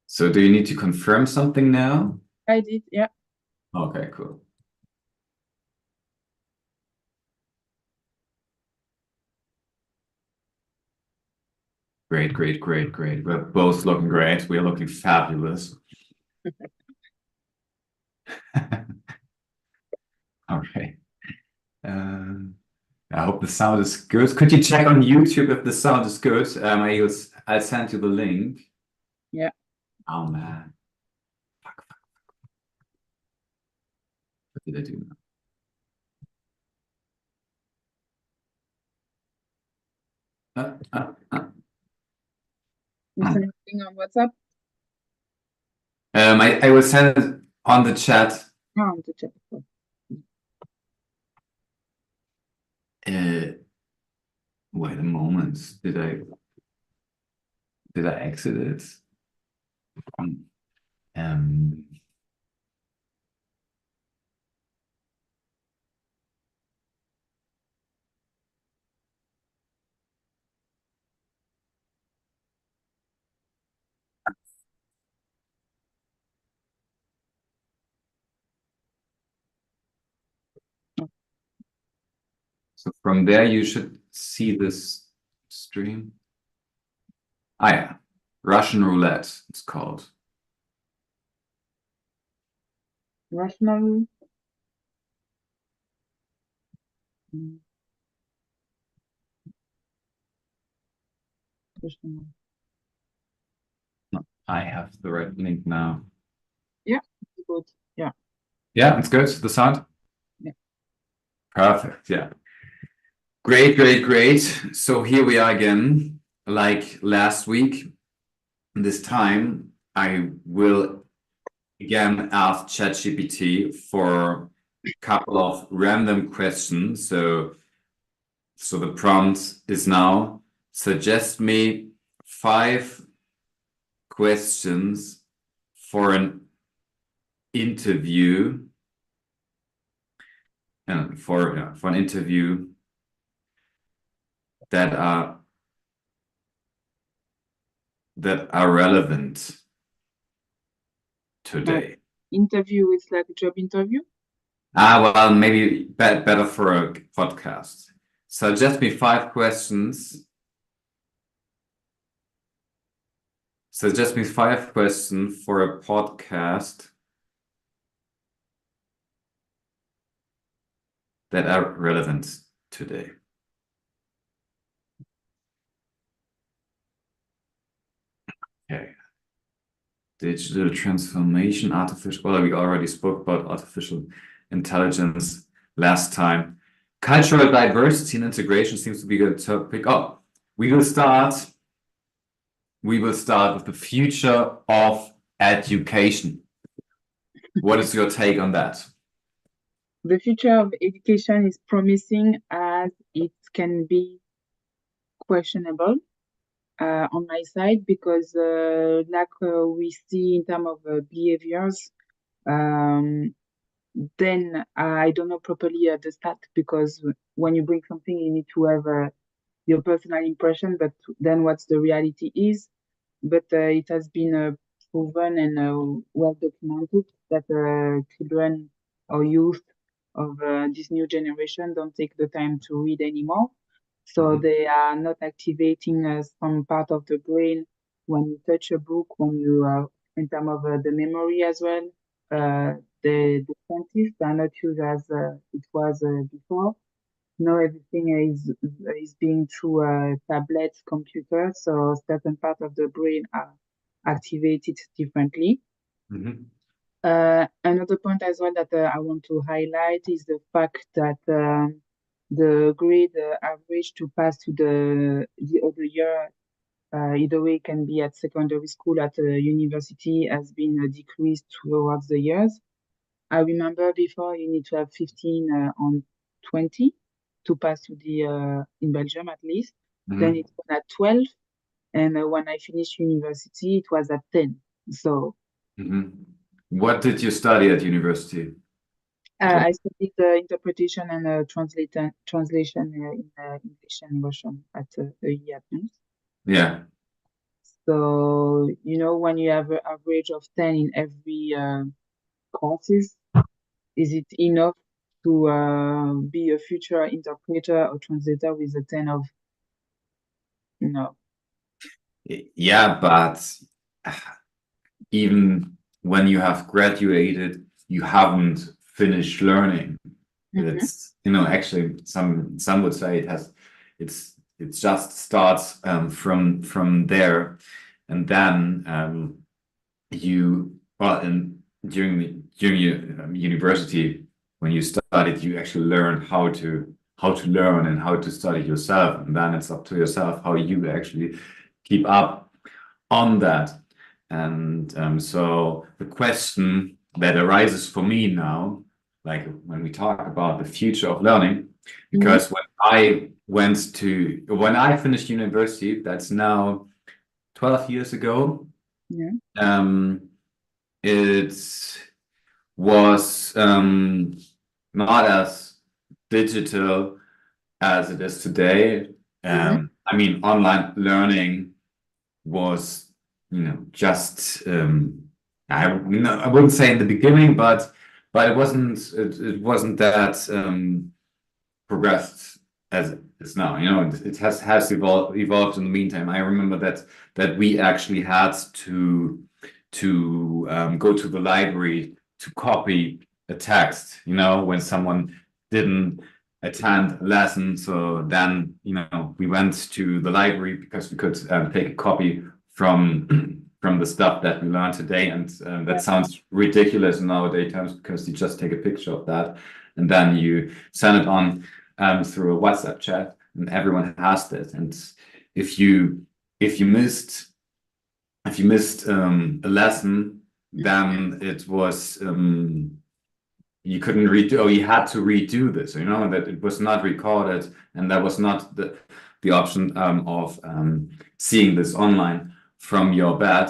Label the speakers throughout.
Speaker 1: So do you need to confirm something now?
Speaker 2: I did, yeah.
Speaker 1: Okay, cool. Great, great, great, great. We're both looking great. We're looking fabulous. All right. I hope the sound is good. Could you check on YouTube if the sound is good? I'll send you the link.
Speaker 2: Yeah.
Speaker 1: Oh man. Fuck. What did I do now?
Speaker 2: You send anything on WhatsApp?
Speaker 1: I will send it on the chat.
Speaker 2: Oh, on the chat.
Speaker 1: Wait a moment. Did I exit it? Um, so from there you should see this stream. Ah yeah, Russian roulette it's called.
Speaker 2: Rational.
Speaker 1: No, I have the right link now.
Speaker 2: Yeah, good. Yeah.
Speaker 1: Yeah, it's good. The sound?
Speaker 2: Yeah.
Speaker 1: Perfect. Yeah. Great, great, great. So here we are again, like last week. This time I will again ask ChatGPT for a couple of random questions. So the prompt is now suggest me 5 questions for an interview. For an interview that are relevant today.
Speaker 2: Interview is like a job interview?
Speaker 1: Well, maybe better for a podcast. Suggest me 5 questions. Suggest me 5 questions for a podcast that are relevant today. Okay. Digital transformation, well, we already spoke about artificial intelligence last time. Cultural diversity and integration seems to be a good topic. Oh, we will start with the future of education. What is your take on that?
Speaker 2: The future of education is promising as it can be questionable on my side because we see in terms of behaviors, then I don't know properly the stat because when you bring something, you need to have your personal impression, but then what's the reality is. But it has been proven and well documented that children or youth of this new generation don't take the time to read anymore. So they are not activating some part of the brain when you touch a book, when you in terms of the memory as well. The senses are not used as it was before. Now everything is being through tablets, computers, so certain part of the brain are activated differently. Another point as well that I want to highlight is the fact that the grade average to pass to the other year, either way, can be at secondary school, at university, has been decreased towards the years. I remember before you need to have 15 on 20 to pass to the in Belgium at least. Then it was at 12, and when I finished university, it was at 10. So
Speaker 1: What did you study at university?
Speaker 2: I studied interpretation and translation in English and Russian at EE Advanced.
Speaker 1: Yeah.
Speaker 2: So, when you have an average of 10 in every courses, is it enough to be a future interpreter or translator with a 10 of, no?
Speaker 1: Yeah, but even when you have graduated, you haven't finished learning.
Speaker 2: Mhm.
Speaker 1: It's, actually some would say it just starts from there, and then well, and during your university, when you studied, you actually learn how to learn and how to study yourself, and then it's up to yourself how you actually keep up on that. And so the question that arises for me now, like when we talk about the future of learning,
Speaker 2: Mhm.
Speaker 1: because when I finished university, that's now 12 years ago,
Speaker 2: Yeah.
Speaker 1: um, it was not as digital as it is today.
Speaker 2: Mhm.
Speaker 1: I mean, online learning was, just I wouldn't say in the beginning, but it wasn't that progressed as it is now. It has evolved in the meantime. I remember that we actually had to go to the library to copy a text. When someone didn't attend a lesson, so then we went to the library because we could take a copy from from the stuff that we learned today, and
Speaker 2: Yeah.
Speaker 1: that sounds ridiculous in nowadays times because you just take a picture of that and then you send it on through a WhatsApp chat, and everyone has that. And if you if you missed a lesson, then it was you couldn't redo, or you had to redo this. That it was not recorded, and there was not the option of seeing this online from your bed.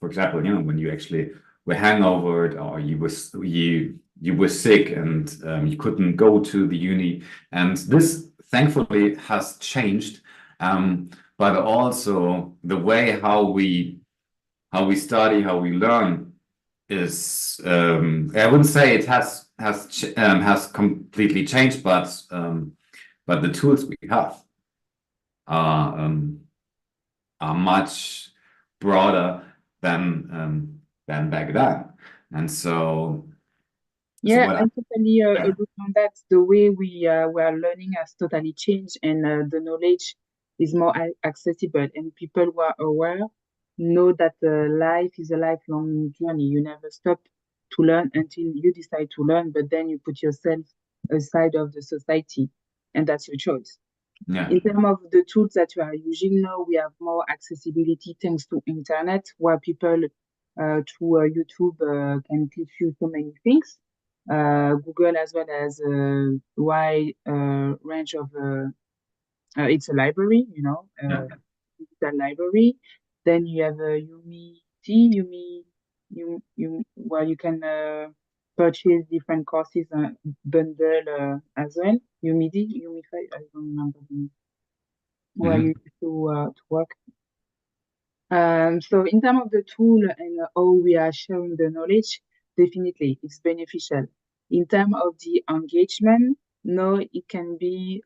Speaker 1: For example, when you actually were hangover, or you were sick and you couldn't go to the uni. And this thankfully has changed, but also the way how we study, how we learn is, I wouldn't say it has completely changed, but the tools we have are um, are much broader than back then. And so
Speaker 2: Yeah,
Speaker 1: what
Speaker 2: I totally
Speaker 1: yeah,
Speaker 2: agree on that. The way we are learning has totally changed, and the knowledge is more accessible, and people who are aware know that life is a lifelong journey. You never stop to learn until you decide to learn, but then you put yourself aside of the society, and that's your choice.
Speaker 1: yeah,
Speaker 2: In terms of the tools that we are using now, we have more accessibility thanks to internet, where people through YouTube can teach you so many things. Google as well as a wide range of it's a library,
Speaker 1: yeah.
Speaker 2: digital library. Then you have where you can purchase different courses bundle as well. Umify, I don't remember the name where you
Speaker 1: Mhm.
Speaker 2: used to work. So in terms of the tool and how we are sharing the knowledge, definitely it's beneficial. In terms of the engagement, no, it can be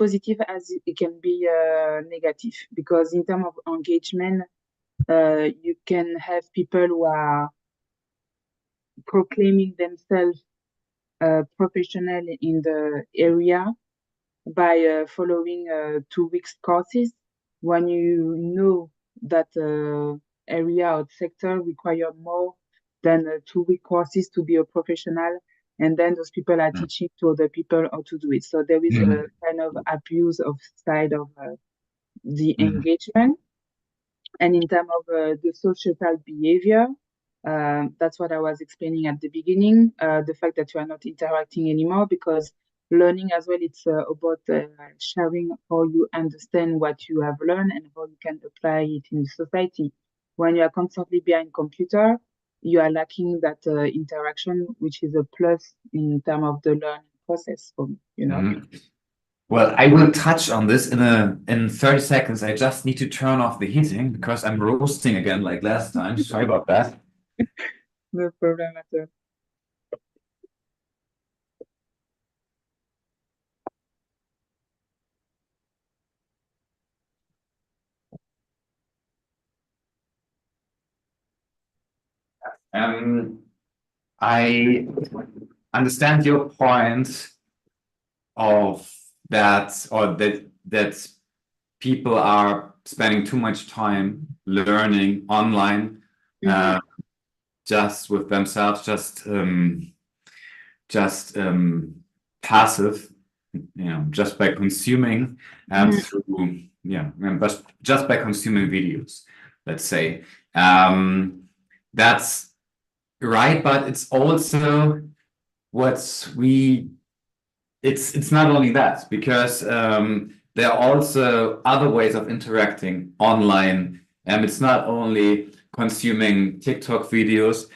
Speaker 2: positive as it can be negative because in terms of engagement, you can have people who are proclaiming themselves professional in the area by following 2 weeks courses when you know that area or sector require more than 2 week courses to be a professional, and then those people are teaching to other people how to do it. So there is a
Speaker 1: Mhm.
Speaker 2: kind of abuse of side of the
Speaker 1: Mhm.
Speaker 2: engagement. And in terms of the societal behavior, that's what I was explaining at the beginning. The fact that you are not interacting anymore because learning as well, it's about sharing how you understand what you have learned and how you can apply it in society. When you are constantly behind computer, you are lacking that interaction, which is a plus in terms of the learning process for me, you know.
Speaker 1: Well, I will touch on this in 30 seconds. I just need to turn off the heating because I'm roasting again like last time. Sorry about that.
Speaker 2: No problem at all.
Speaker 1: I understand your point of that, or that people are spending too much time learning online,
Speaker 2: Mm-hmm.
Speaker 1: just with themselves, just passive, just by consuming through, but just by consuming videos, let's say. That's right, but it's also what we it's not only that, because there are also other ways of interacting online, and it's not only consuming TikTok videos.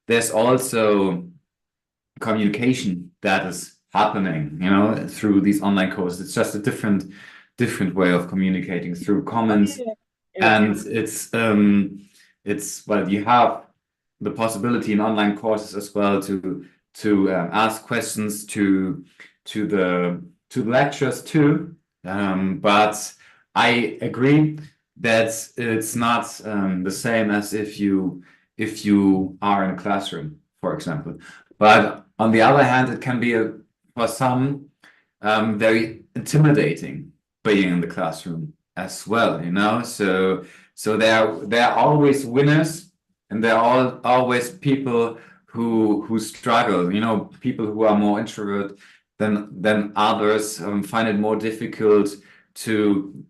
Speaker 1: There's also communication that is happening, through these online courses. It's just a different way of communicating through
Speaker 2: Oh,
Speaker 1: comments,
Speaker 2: yeah, yeah.
Speaker 1: and it's well, you have the possibility in online courses as well to ask questions to the lecturers too. But I agree that it's not the same as if you are in a classroom, for example. But on the other hand, it can be for some very intimidating being in the classroom as well, So there are always winners, and there are always people who struggle, people who are more introvert than others, find it more difficult to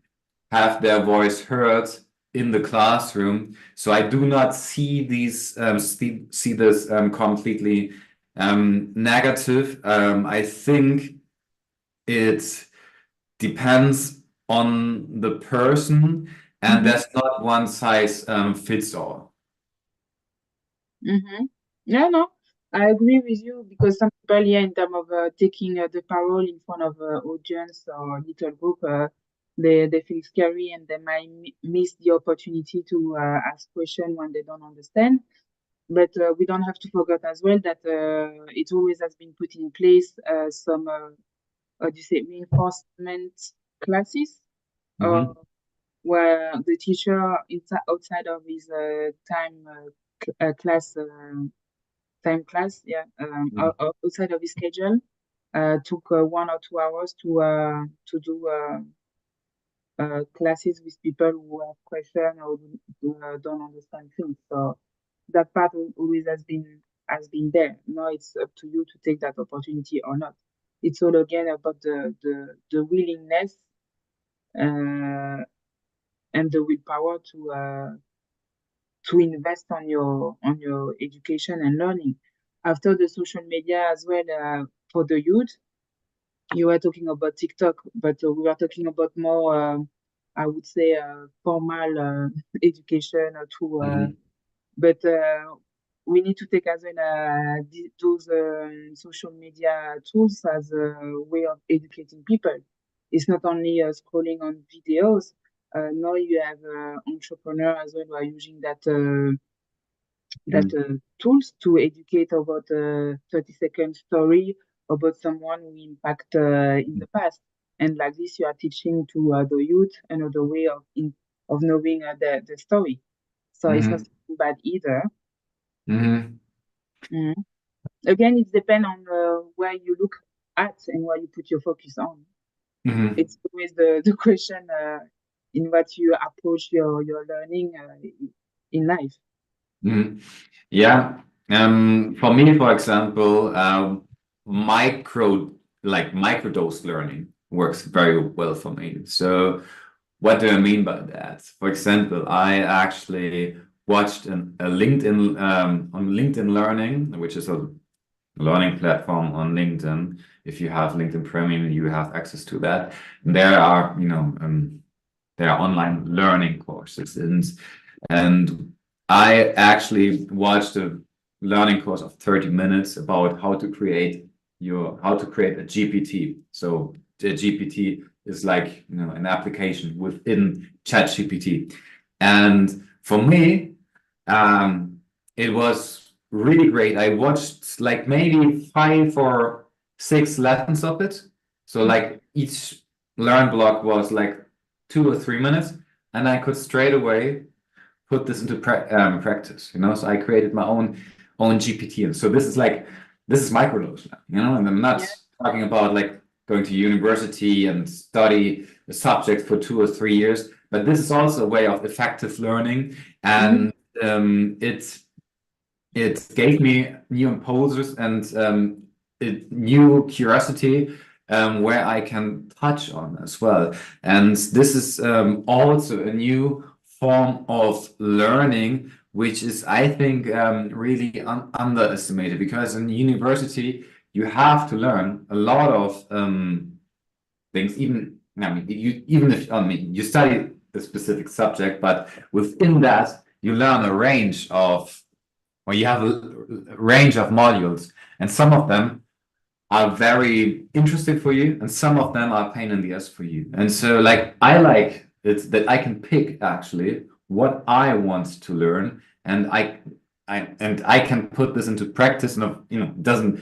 Speaker 1: have their voice heard in the classroom. So I do not see see this completely negative. I think it depends on the person, and
Speaker 2: Mm-hmm.
Speaker 1: there's not one size fits all.
Speaker 2: Mm-hmm. Yeah, no, I agree with you because some people, yeah, in terms of taking the parole in front of audience or little group, they feel scary and they might miss the opportunity to ask questions when they don't understand. But we don't have to forget as well that it always has been put in place some, how do you say, reinforcement classes, uh,
Speaker 1: Mhm,
Speaker 2: where the teacher outside of his class. Time class, yeah,
Speaker 1: mhm,
Speaker 2: outside of his schedule, took 1 or 2 hours to do classes with people who have questions or who don't understand things. So that part always has been there. Now it's up to you to take that opportunity or not. It's all again about the willingness uh, and the willpower to invest on your education and learning. After the social media as well, for the youth, you were talking about TikTok, but we were talking about more, I would say, formal education
Speaker 1: mhm,
Speaker 2: but we need to take as well those social media tools as a way of educating people. It's not only scrolling on videos. Now you have entrepreneurs as well who are using that
Speaker 1: mhm,
Speaker 2: tools to educate about a 30-second story about someone who impact in the past. And like this, you are teaching to the youth another way of knowing the story. So it's not
Speaker 1: mhm,
Speaker 2: something bad either.
Speaker 1: mhm,
Speaker 2: Mhm. Again, it depends on where you look at and where you put your focus on.
Speaker 1: mhm,
Speaker 2: It's always the question in what you approach your learning in life.
Speaker 1: mhm. Yeah. For me, for example, micro microdose learning works very well for me. So what do I mean by that? For example, I actually watched a LinkedIn on LinkedIn Learning, which is a learning platform on LinkedIn. If you have LinkedIn Premium, you have access to that. And there are online learning courses, and I actually watched learning course of 30 minutes about how to create a GPT. So the GPT is like, you know, an application within ChatGPT. And for me, it was really great. I watched like maybe 5 or 6 lessons of it. So like each learn block was like 2 or 3 minutes, and I could straight away put this into practice. You know, so I created my own GPT, and so this is microdose now. You know, and I'm not
Speaker 2: Yeah.
Speaker 1: talking about like going to university and study a subject for 2 or 3 years, but this is also a way of effective learning, and it gave me new impulses and new curiosity where I can touch on as well. And this is also a new form of learning, which is, I think, really underestimated, because in university you have to learn a lot of things. Even I mean, even if you study a specific subject, but within that you learn a range of, or you have a range of modules, and some of them are very interesting for you, and some of them are pain in the ass for you. And so, like, I like it that I can pick actually what I want to learn, and I can put this into practice. And you know, doesn't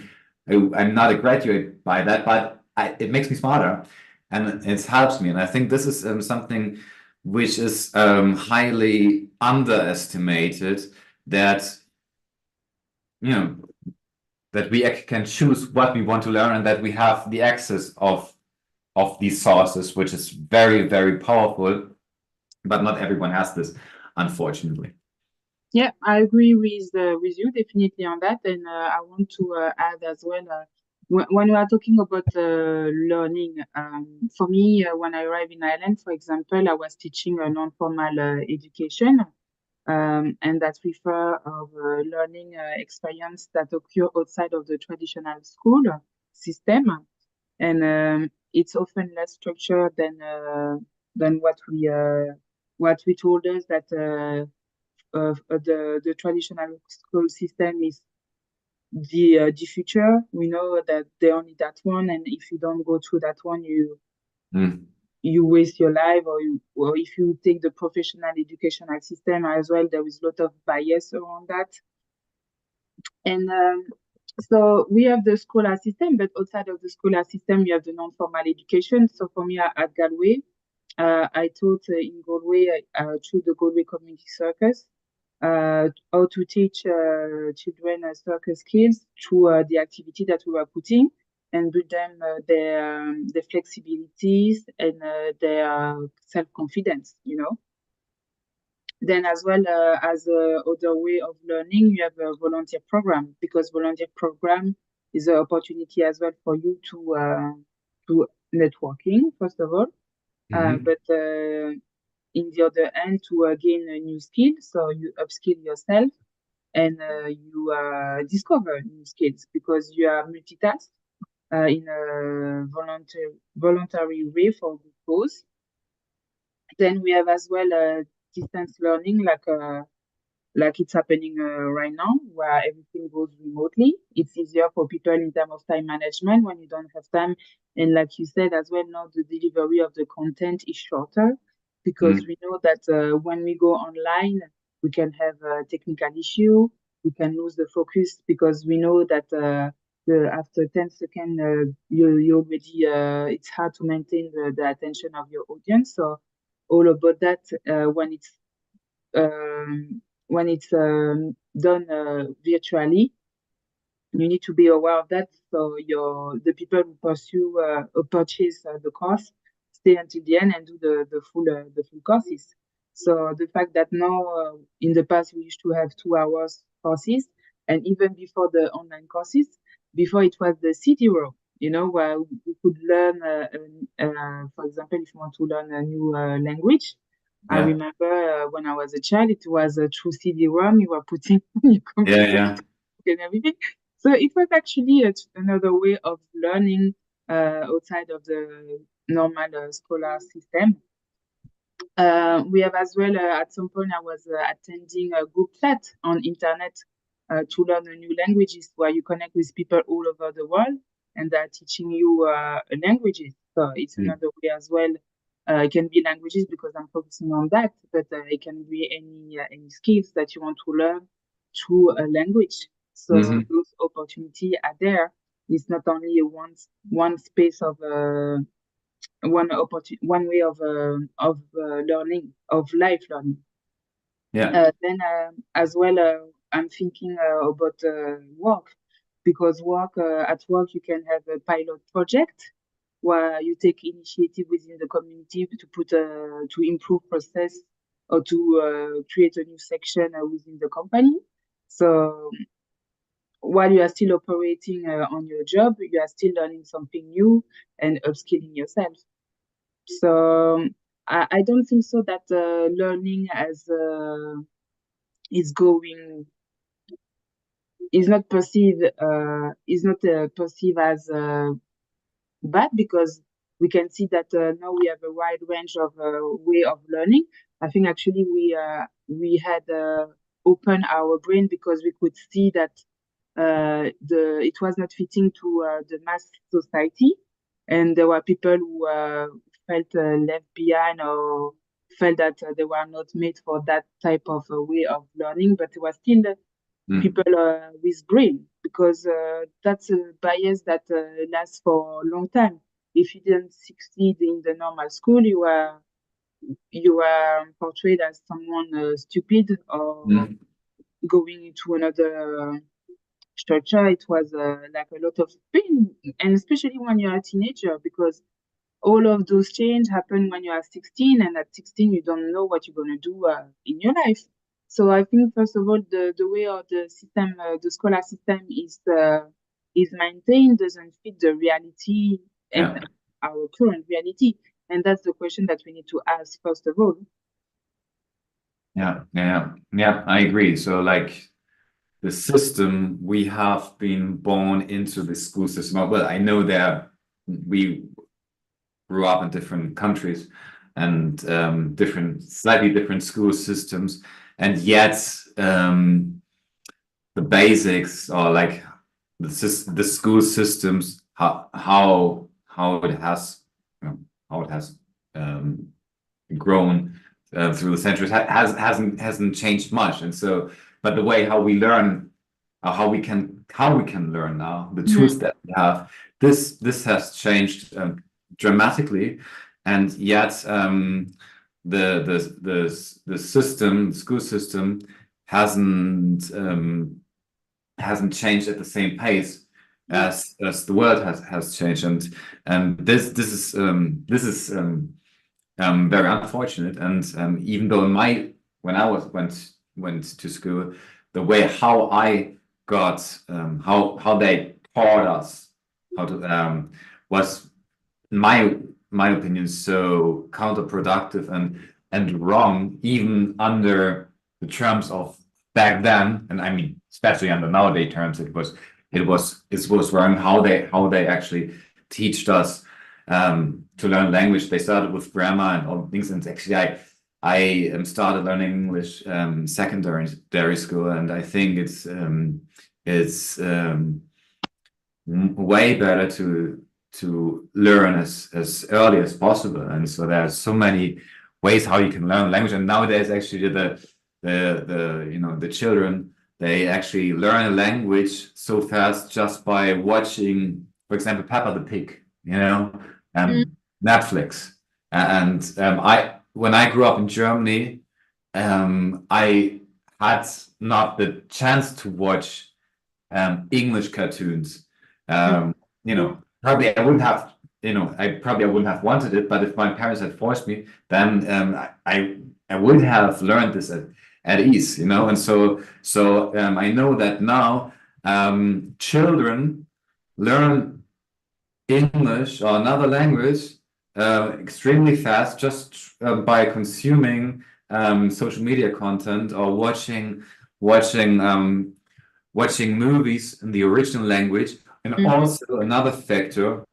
Speaker 1: I'm not a graduate by that, but it makes me smarter, and it helps me. And I think this is something which is highly underestimated, that you know, that we can choose what we want to learn, and that we have the access of these sources, which is very, very powerful, but not everyone has this, unfortunately.
Speaker 2: Yeah, I agree with you definitely on that, and I want to add as well. When we are talking about learning, for me, when I arrived in Ireland, for example, I was teaching a non-formal education, and that refer of learning experience that occur outside of the traditional school system, and it's often less structured than what we told us that the traditional school system is the future. We know that they only that one, and if you don't go through that one,
Speaker 1: Mm.
Speaker 2: you waste your life, or if you take the professional educational system as well, there is a lot of bias around that. And so we have the scholar system, but outside of the scholar system, you have the non-formal education. So for me at Galway, I taught in Galway through the Galway Community Circus how to teach children circus skills through the activity that we were putting, and build them their flexibilities and their self-confidence, you know. Then as well as a other way of learning, you have a volunteer program, because volunteer program is an opportunity as well for you to networking, first of all, but in the other hand to gain a new skill. So you upskill yourself, and you discover new skills because you are multitask in a voluntary way for good cause. Then we have as well distance learning, like it's happening right now, where everything goes remotely. It's easier for people in terms of time management when you don't have time. And like you said as well, now the delivery of the content is shorter, because we know that when we go online, we can have a technical issue. We can lose the focus, because we know that after 10 seconds, you already, it's hard to maintain the attention of your audience. So all about that um, when it's done virtually, you need to be aware of that. So the people who pursue or purchase the course stay until the end and do the full courses. So the fact that now in the past we used to have 2 hours courses, and even before the online courses, before it was the CD-ROM, you know, where we could learn, for example, if you want to learn a new language. I
Speaker 1: Yeah,
Speaker 2: remember when I was a child, it was a true CD-ROM you were putting on your
Speaker 1: yeah,
Speaker 2: computer
Speaker 1: yeah.
Speaker 2: and everything. So it was actually another way of learning outside of the normal scholar system. We have as well, at some point, I was attending a group chat on internet to learn a new languages where you connect with people all over the world and they're teaching you languages. So it's
Speaker 1: Mm.
Speaker 2: another way as well. It can be languages because I'm focusing on that, but it can be any skills that you want to learn through a language. So
Speaker 1: Mhm.
Speaker 2: those opportunities are there. It's not only a one space of one way of learning, of life learning.
Speaker 1: Yeah.
Speaker 2: Then as well, I'm thinking about work, because at work you can have a pilot project where you take initiative within the community to to improve process or to create a new section within the company. So while you are still operating on your job, you are still learning something new and upskilling yourself. So I don't think so that learning as is going is not perceived as bad, because we can see that now we have a wide range of way of learning. I think actually we had opened our brain because we could see that the it was not fitting to the mass society, and there were people who felt left behind or felt that they were not made for that type of way of learning, but it was still
Speaker 1: Mm.
Speaker 2: people with brain, because that's a bias that lasts for a long time. If you didn't succeed in the normal school, you were portrayed as someone stupid or
Speaker 1: Mm.
Speaker 2: going into another structure. It was like a lot of pain, and especially when you're a teenager, because all of those change happen when you are 16, and at 16 you don't know what you're going to do in your life. So I think first of all the way of the system, the scholar system is maintained doesn't fit the reality and
Speaker 1: Yeah.
Speaker 2: our current reality, and that's the question that we need to ask first of all.
Speaker 1: Yeah. Yeah. Yeah. I agree. So like the system, we have been born into the school system. Well, I know that we grew up in different countries and slightly different school systems, and yet the basics are like the school systems, how it has, you know, how it has um, grown through the centuries hasn't changed much. And so, but the way how we learn, how we can learn now, the
Speaker 2: Mhm.
Speaker 1: tools that we have, this has changed dramatically, and yet the system, the school system hasn't changed at the same pace
Speaker 2: Yeah.
Speaker 1: as the world has changed, and this is very unfortunate. And even though when I went to school, the way how I got how they taught us how to was in my opinion so counterproductive and wrong, even under the terms of back then. And I mean especially under nowadays terms, it was wrong how they actually teached us to learn language. They started with grammar and all things, and actually I started learning English secondary school, and I think it's way better to learn as early as possible. And so there's so many ways how you can learn language. And nowadays, actually, the you know the children, they actually learn a language so fast just by watching, for example, Peppa the Pig,
Speaker 2: Mm.
Speaker 1: Netflix. And I when I grew up in Germany, I had not the chance to watch English cartoons.
Speaker 2: Mm.
Speaker 1: Probably I wouldn't have, I wouldn't have wanted it, but if my parents had forced me, then I would have learned this at ease, and so I know that now children learn English or another language extremely fast just by consuming social media content or watching watching movies in the original language. And
Speaker 2: Mhm.
Speaker 1: also another factor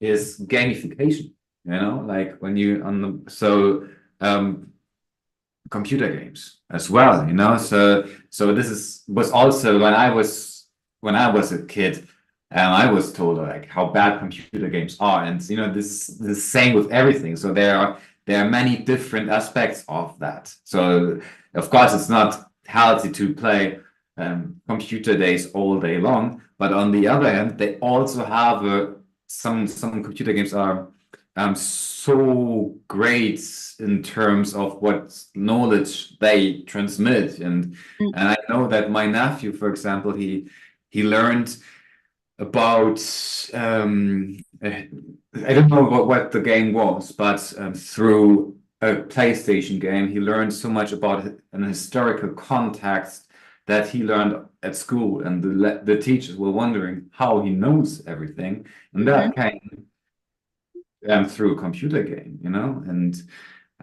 Speaker 1: is gamification, like when you on the so um computer games as well, you know. So was also when I was a kid, and I was told like how bad computer games are, and you know this the same with everything. So there are many different aspects of that. So of course it's not healthy to play computer days all day long, but on the other hand, they also have some computer games are so great in terms of what knowledge they transmit. And I know that my nephew, for example, he learned about I don't know what the game was, but through a PlayStation game, he learned so much about an historical context that he learned at school, and the teachers were wondering how he knows everything, and
Speaker 2: Mhm.
Speaker 1: that came through a computer game, you know,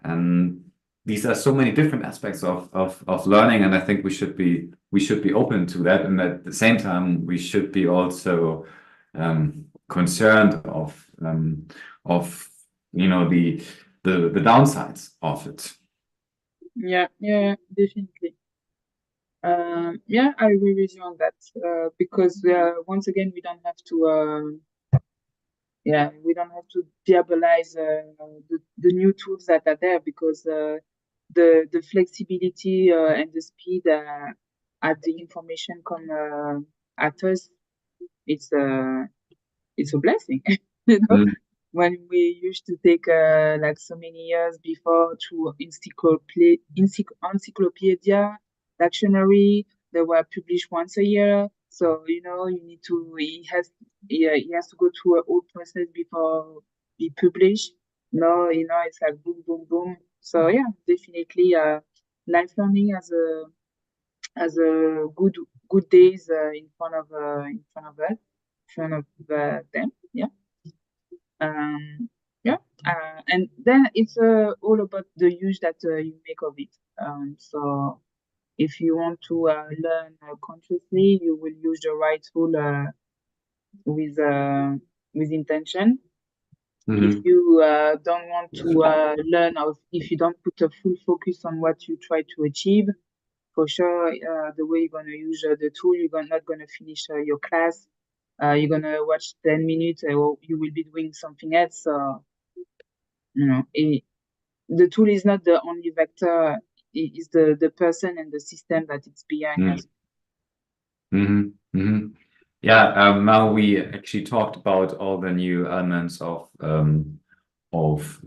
Speaker 1: and these are so many different aspects of learning, and I think we should be open to that, and at the same time we should be also concerned of you know the downsides of it.
Speaker 2: Yeah, yeah, definitely. Yeah, I agree with you on that. Because once again, we don't have to. Yeah, we don't have to diabolize the new tools that are there, because the flexibility and the speed at the information come at us. It's it's a blessing. you know
Speaker 1: Mm,
Speaker 2: when we used to take like so many years before to encyclopedia dictionary, they were published once a year, so you need to he has to go through a whole process before be published. No, it's like boom boom boom. So yeah, definitely life learning as a good days in front of us, in front of them. Yeah. Yeah. And then it's all about the use that you make of it. So if you want to learn consciously, you will use the right tool with uh, with intention. If
Speaker 1: mhm,
Speaker 2: you don't want to learn, or if you don't put a full focus on what you try to achieve, for sure, the way you're gonna use the tool, not gonna finish your class. You're gonna watch 10 minutes, or you will be doing something else. So the tool is not the only vector; it is the person and the system that it's behind
Speaker 1: mm,
Speaker 2: us.
Speaker 1: mhm, mhm. Yeah, now we actually talked about all the new elements of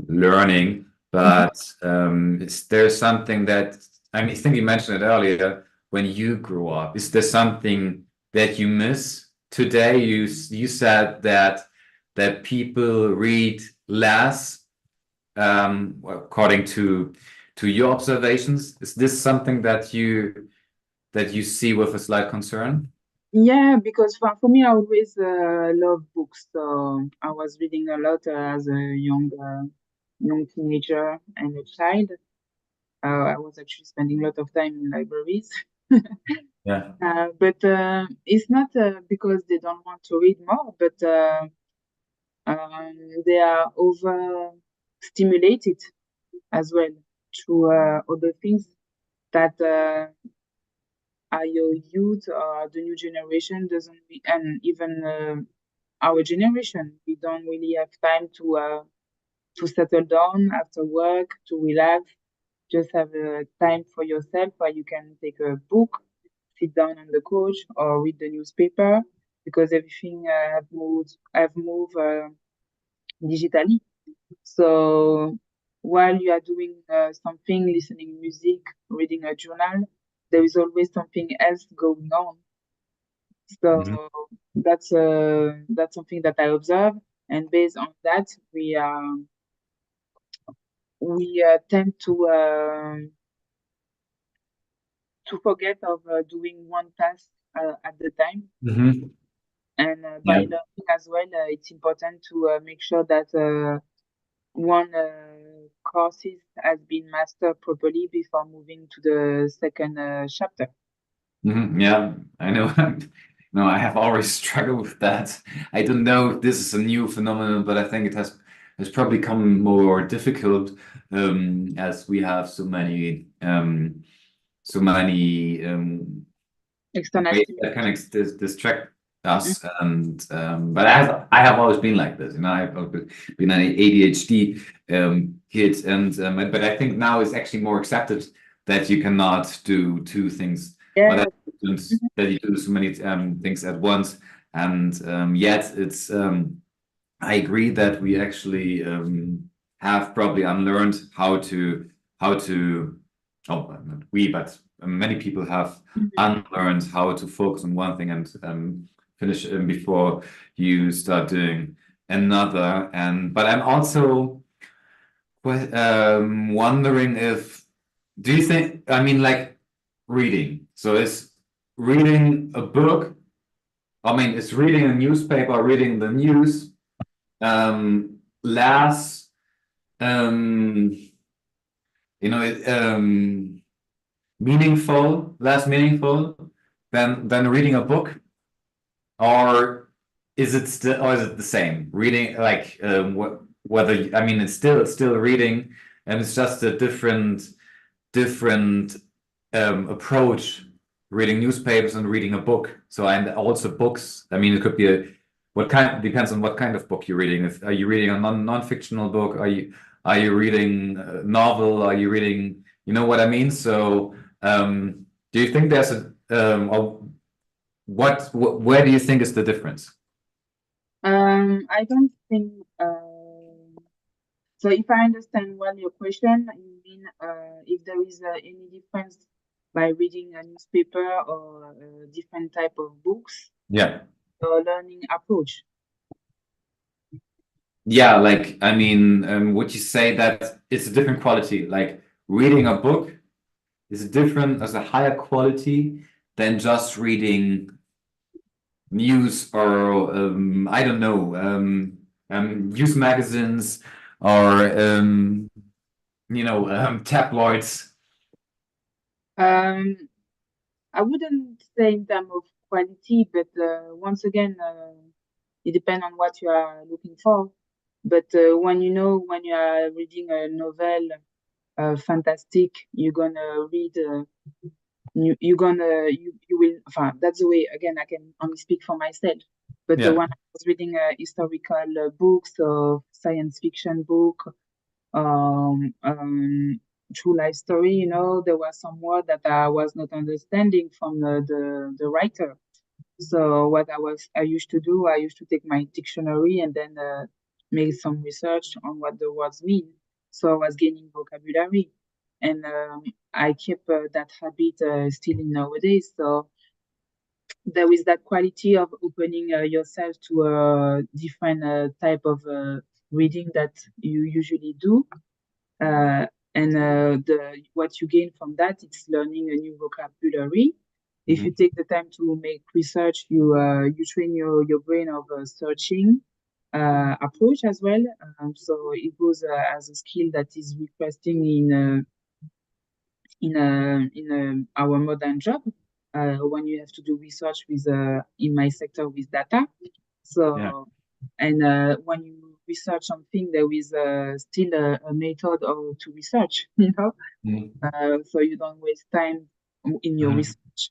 Speaker 1: learning,
Speaker 2: Mhm.
Speaker 1: but is there something that I mean, I think you mentioned it earlier when you grew up? Is there something that you miss today? You said that people read less, according to your observations. Is this something that you see with a slight concern?
Speaker 2: Yeah, because for me, I always love books. So I was reading a lot as a young teenager and a child. I was actually spending a lot of time in libraries.
Speaker 1: Yeah.
Speaker 2: But it's not because they don't want to read more, but they are over stimulated as well through other things that your youth or the new generation doesn't and even our generation, we don't really have time to settle down after work, to relax, just have time for yourself where you can take a book, sit down on the couch, or read the newspaper, because everything have moved digitally. So while you are doing something, listening music, reading a journal, there is always something else going on.
Speaker 1: Mhm.
Speaker 2: So that's something that I observe, and based on that, we tend to forget of doing one task at the time.
Speaker 1: Mhm.
Speaker 2: And by
Speaker 1: Yeah.
Speaker 2: learning as well, it's important to make sure that one courses has been mastered properly before moving to the second chapter.
Speaker 1: Mhm. Yeah, I know. No, I have always struggled with that. I don't know if this is a new phenomenon, but I think it has has probably become more difficult as we have so many
Speaker 2: External
Speaker 1: ways that kind
Speaker 2: stimulation.
Speaker 1: of distract us. And but I have always been like this, I've always been an ADHD kid, and but I think now it's actually more accepted that you cannot do two things, or
Speaker 2: Yes.
Speaker 1: that you do so many things at once. And yet it's I agree that we actually have probably unlearned how to oh, not we, but many people have
Speaker 2: Mhm.
Speaker 1: unlearned how to focus on one thing and finish before you start doing another. And but I'm also wondering if, do you think, I mean, like reading. So is reading a book, I mean, is reading a newspaper, reading the news, less, um, less meaningful than reading a book, or is it the same? Reading, like, whether, I mean, it's still reading, and it's just a different approach, reading newspapers and reading a book. So, and also books, I mean, it could be what kind, depends on what kind of book you're reading. If are you reading a non-fictional book? Are you reading a novel? Are you reading, you know what I mean? So do you think there's or where do you think is the difference?
Speaker 2: I don't think so. If I understand well your question, you mean if there is any difference by reading a newspaper or a different type of books
Speaker 1: Yeah.
Speaker 2: or learning approach?
Speaker 1: Yeah, like, I mean, would you say that it's a different quality? Like reading a book is different, as a higher quality than just reading news, or I don't know, news magazines, or tabloids.
Speaker 2: Um, I wouldn't say in terms of quality, but once again, it depends on what you are looking for. But when you are reading a novel, fantastic, you're gonna read. You will. That's the way. Again, I can only speak for myself. But
Speaker 1: Yeah.
Speaker 2: when I was reading historical books or science fiction book, um, um, true life story, there were some words that I was not understanding from the writer. So what I used to do, I used to take my dictionary and then make some research on what the words mean. So I was gaining vocabulary, and I keep that habit still in nowadays. So there is that quality of opening yourself to a different type of reading that you usually do, uh, and the what you gain from that, it's learning a new vocabulary. If you
Speaker 1: Mhm.
Speaker 2: take the time to make research, you train your brain of searching approach as well. So it goes as a skill that is requesting in our modern job when you have to do research with in my sector with data.
Speaker 1: Yeah.
Speaker 2: So, and when you research something, there is still a method of, to research,
Speaker 1: Mhm.
Speaker 2: so you don't waste time in your
Speaker 1: Mhm.
Speaker 2: research.
Speaker 1: Mhm.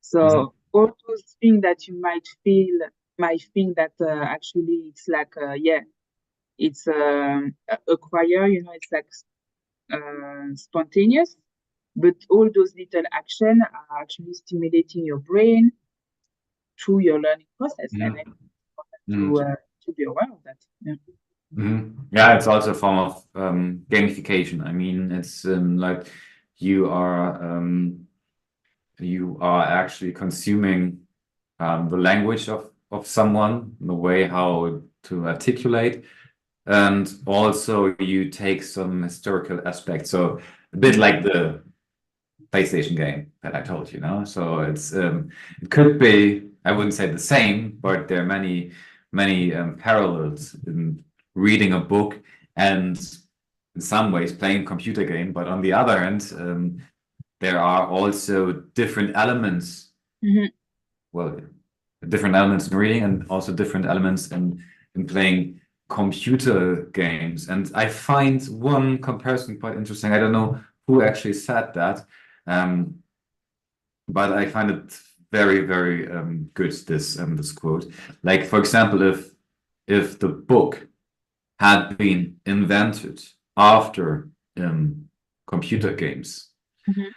Speaker 2: So all those things that you might think that actually it's like, yeah, it's acquire, it's like spontaneous, but all those little action are actually stimulating your brain through your learning process, and
Speaker 1: Mhm.
Speaker 2: it's important
Speaker 1: Mhm.
Speaker 2: to be aware of that. Yeah.
Speaker 1: Yeah, it's also a form of gamification. I mean, it's like you are actually consuming the language of someone, the way how to articulate, and also you take some historical aspects. So a bit
Speaker 2: Mhm.
Speaker 1: like the PlayStation game that I told you. So it could be, I wouldn't say the same, but there are many parallels in reading a book and in some ways playing a computer game. But on the other hand, there are also different elements.
Speaker 2: Mhm.
Speaker 1: Well, different elements in reading, and also different elements in playing computer games. And I find one comparison quite interesting. I don't know who actually said that, but I find it very, very good, this quote. Like, for example, if the book had been invented after computer games,
Speaker 2: Mhm.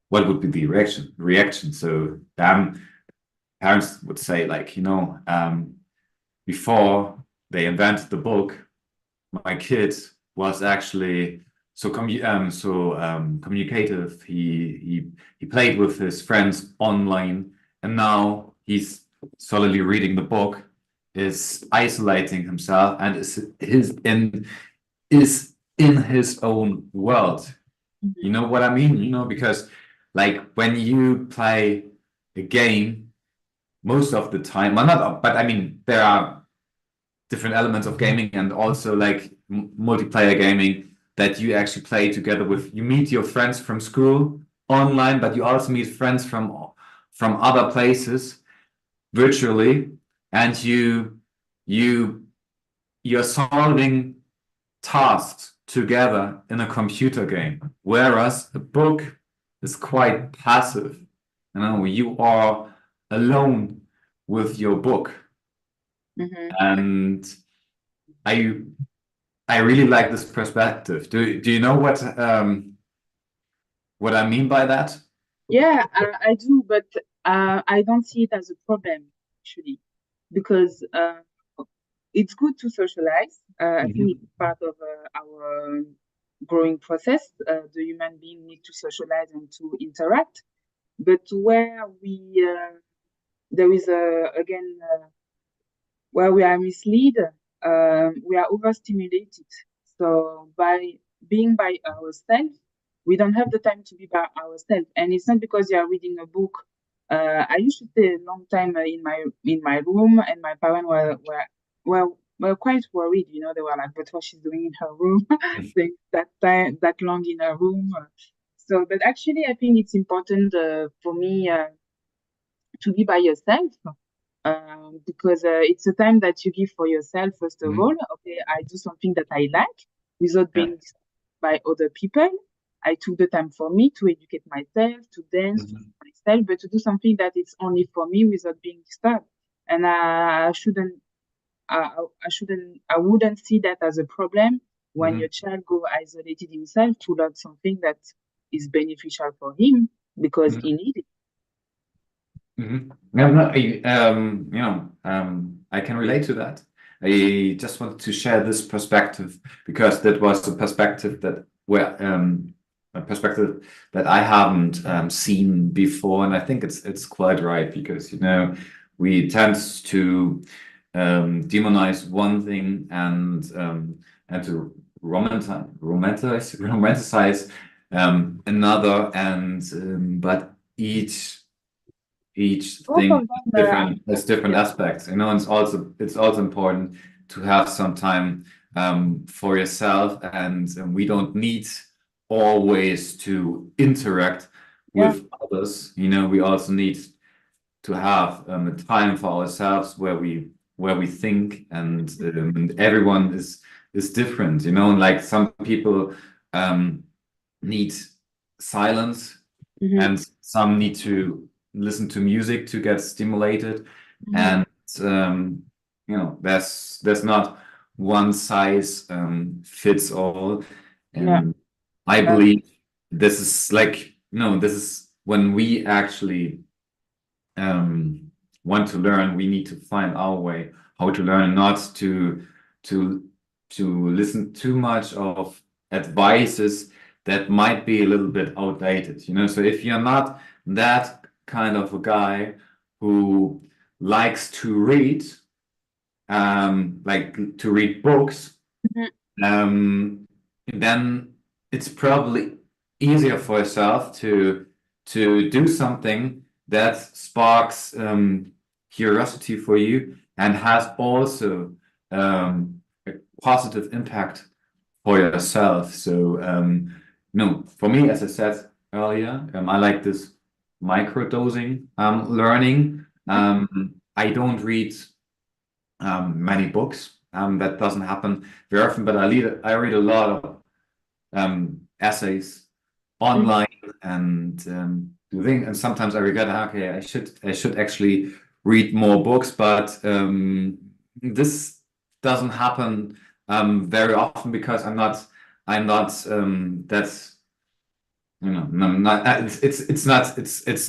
Speaker 1: what would be the reaction? So parents would say, like, before they invented the book, my kid was actually communicative. He played with his friends online, and now he's solely reading the book, is isolating himself, and is in his own world. You
Speaker 2: Mhm.
Speaker 1: know what I mean? Because like when you play a game, most of the time, well, not, but I mean, there are different elements of gaming and also like multiplayer gaming that you actually play together with. You meet your friends from school online, but you also meet friends from other places virtually, and you you're solving tasks together in a computer game, whereas a book is quite passive. You are alone with your book,
Speaker 2: Mhm.
Speaker 1: and I I really like this perspective. Do you know what I mean by that?
Speaker 2: Yeah, I do, but I don't see it as a problem actually, because it's good to socialize. I think
Speaker 1: Mhm.
Speaker 2: it's part of our growing process. The human being need to socialize and to interact. But where there is again where we are misled, we are overstimulated. So by being by ourselves, we don't have the time to be by ourselves. And it's not because you are reading a book. I used to stay a long time in my room, and my parents were quite worried. They were like, "But what she's doing in her room, staying that time that long in her room." So, but actually, I think it's important for me to be by yourself because it's a time that you give for yourself, first of all.
Speaker 1: Mhm.
Speaker 2: Okay, I do something that I like without
Speaker 1: Yeah.
Speaker 2: being disturbed by other people. I took the time for me to educate myself, to dance, to
Speaker 1: Mhm.
Speaker 2: myself, but to do something that is only for me without being disturbed. And I wouldn't see that as a problem when
Speaker 1: Mhm.
Speaker 2: your child go isolated himself to learn something that is beneficial for him because he
Speaker 1: Mhm.
Speaker 2: needs it.
Speaker 1: No, no, I can relate to that. I just wanted to share this perspective because that was a perspective that I haven't seen before, and I think it's quite right because we tend to demonize one thing and to romanticize another, and but each
Speaker 2: Both
Speaker 1: thing
Speaker 2: of them
Speaker 1: different has different
Speaker 2: yeah.
Speaker 1: aspects, and it's also important to have some time for yourself, and we don't need always to interact
Speaker 2: Yeah.
Speaker 1: with others. We also need to have a time for ourselves where we think, and everyone is different, and like some people need silence,
Speaker 2: Hmm.
Speaker 1: and some need to listen to music to get stimulated,
Speaker 2: Hmm.
Speaker 1: and there's not one size fits all,
Speaker 2: Yeah.
Speaker 1: and I
Speaker 2: Um,
Speaker 1: believe this is like this is when we actually um, want to learn, we need to find our way how to learn, not to to listen too much of advices that might be a little bit outdated. So if you're not that kind of a guy who likes to read, like to read books,
Speaker 2: mhm.
Speaker 1: um, then it's probably easier for yourself to do something that sparks curiosity for you and has also a positive impact for yourself. So for me, as I said earlier, I like this microdosing learning. I don't read many books. That doesn't happen very often, but I read a lot of essays online and do things. And sometimes I regret, okay, I should actually read more books, but this doesn't happen very often because I'm not that's no, not it's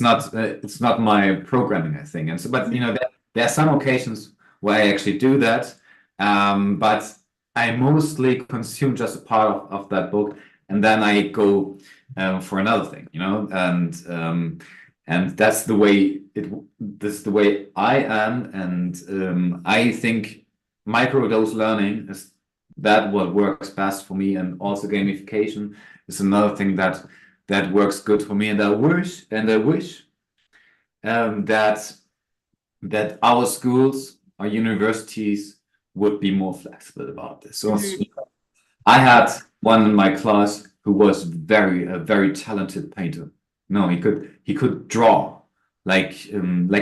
Speaker 1: not my programming, I think. And so, but there are some occasions where I actually do that, but I mostly consume just a part of that book, and then I go for another thing, and that's the way this is the way I am, and I think microdose learning is that what works best for me, and also gamification is another thing that works good for me. And I wish that our schools, our universities would be more flexible about this. So I had one in my class who was a very talented painter. No, he could draw like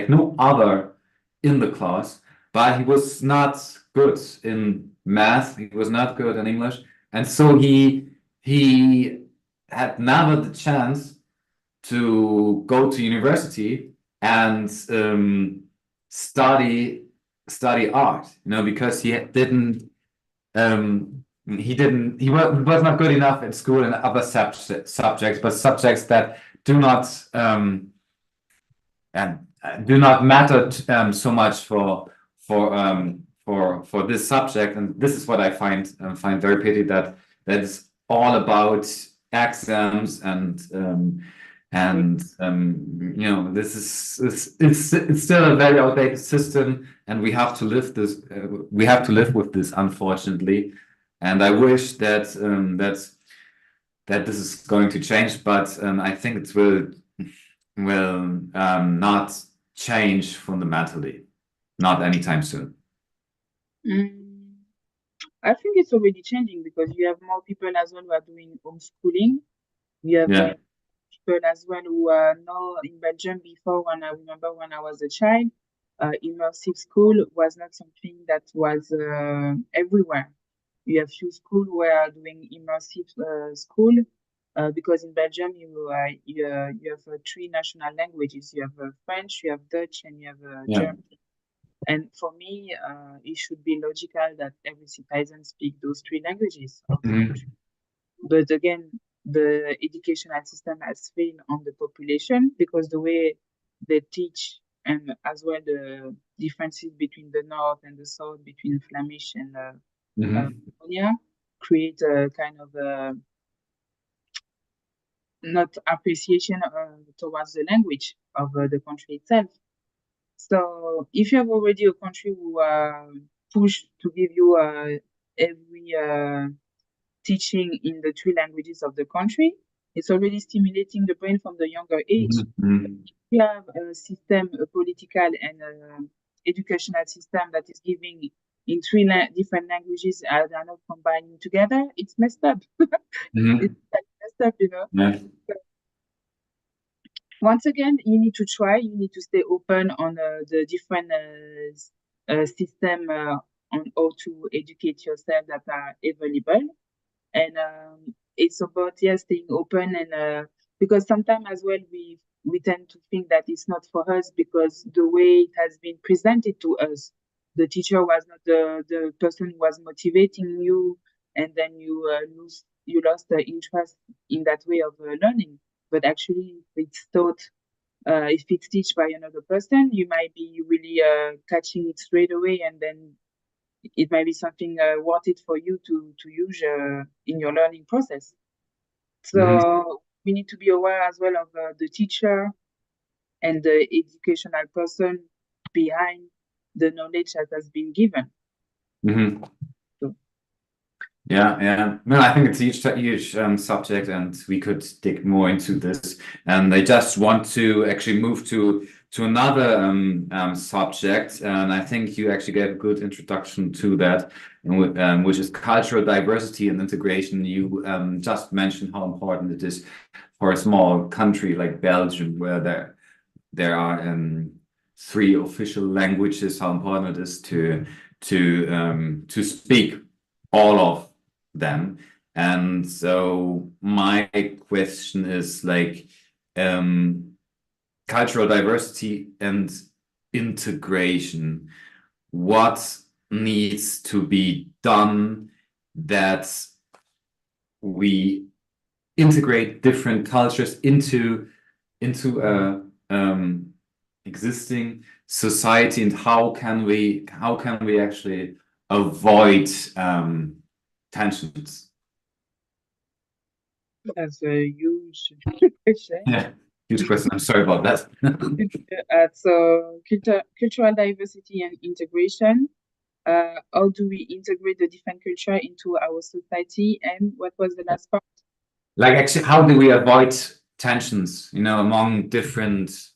Speaker 1: no other in the class, but he was not good in math. He was not good in English, and so he had never the chance to go to university and study art, because he was not good enough at school in other subjects, but subjects that do not and do not matter so much for this subject. And this is what I find very pity, that it's all about exams and this is it's still a very outdated system, and we have to live with this, unfortunately. And I wish that this is going to change, but I think it will not change fundamentally, not anytime soon.
Speaker 2: Mm, I think it's already changing because you have more people as well who are doing homeschooling. You have
Speaker 1: Yeah.
Speaker 2: people as well who are now in Belgium. Before, when I remember when I was a child, immersive school was not something that was everywhere. You have few schools who are doing immersive school because in Belgium you have three national languages. You have French, you have Dutch, and you have
Speaker 1: Yeah.
Speaker 2: German. And for me, it should be logical that every citizen speak those three languages of the
Speaker 1: Mhm.
Speaker 2: country. But again, the educational system has failed on the population because the way they teach and as well the differences between the north and the south, between Flemish and
Speaker 1: Mhm.
Speaker 2: Wallonia, create a kind of not appreciation towards the language of the country itself. So if you have already a country who push to give you every teaching in the three languages of the country, it's already stimulating the brain from the younger age.
Speaker 1: Mhm. Mhm.
Speaker 2: We have a system, a political and educational system that is giving in three different languages they are not combining together. It's messed up. It's
Speaker 1: Mhm.
Speaker 2: like messed up.
Speaker 1: Yeah.
Speaker 2: Once again, you need to try. You need to stay open on the different system on how to educate yourself that are available. And it's about staying open and because sometimes as well we tend to think that it's not for us because the way it has been presented to us, the teacher was not the person who was motivating you, and then you lost the interest in that way of learning. But actually, if it's taught by another person, you might be really catching it straight away, and then it might be something worth it for you to use in your learning process.
Speaker 1: Mhm.
Speaker 2: So we need to be aware as well of the teacher and the educational person behind the knowledge that has been given.
Speaker 1: Mhm.
Speaker 2: So,
Speaker 1: Yeah, yeah. No, I think it's a huge subject, and we could dig more into this. And I just want to actually move to another subject, and I think you actually gave a good introduction to that, which is cultural diversity and integration. You just mentioned how important it is for a small country like Belgium, where there are three official languages, how important it is to speak all of them. And so my question is like cultural diversity and integration. What needs to be done that we integrate different cultures into a existing society, and how can we actually avoid tensions?
Speaker 2: That's a huge question.
Speaker 1: Yeah, huge question. I'm sorry about that.
Speaker 2: So cultural diversity and integration. How do we integrate the different culture into our society? And what was the last part?
Speaker 1: Like, actually, how do we avoid tensions, among different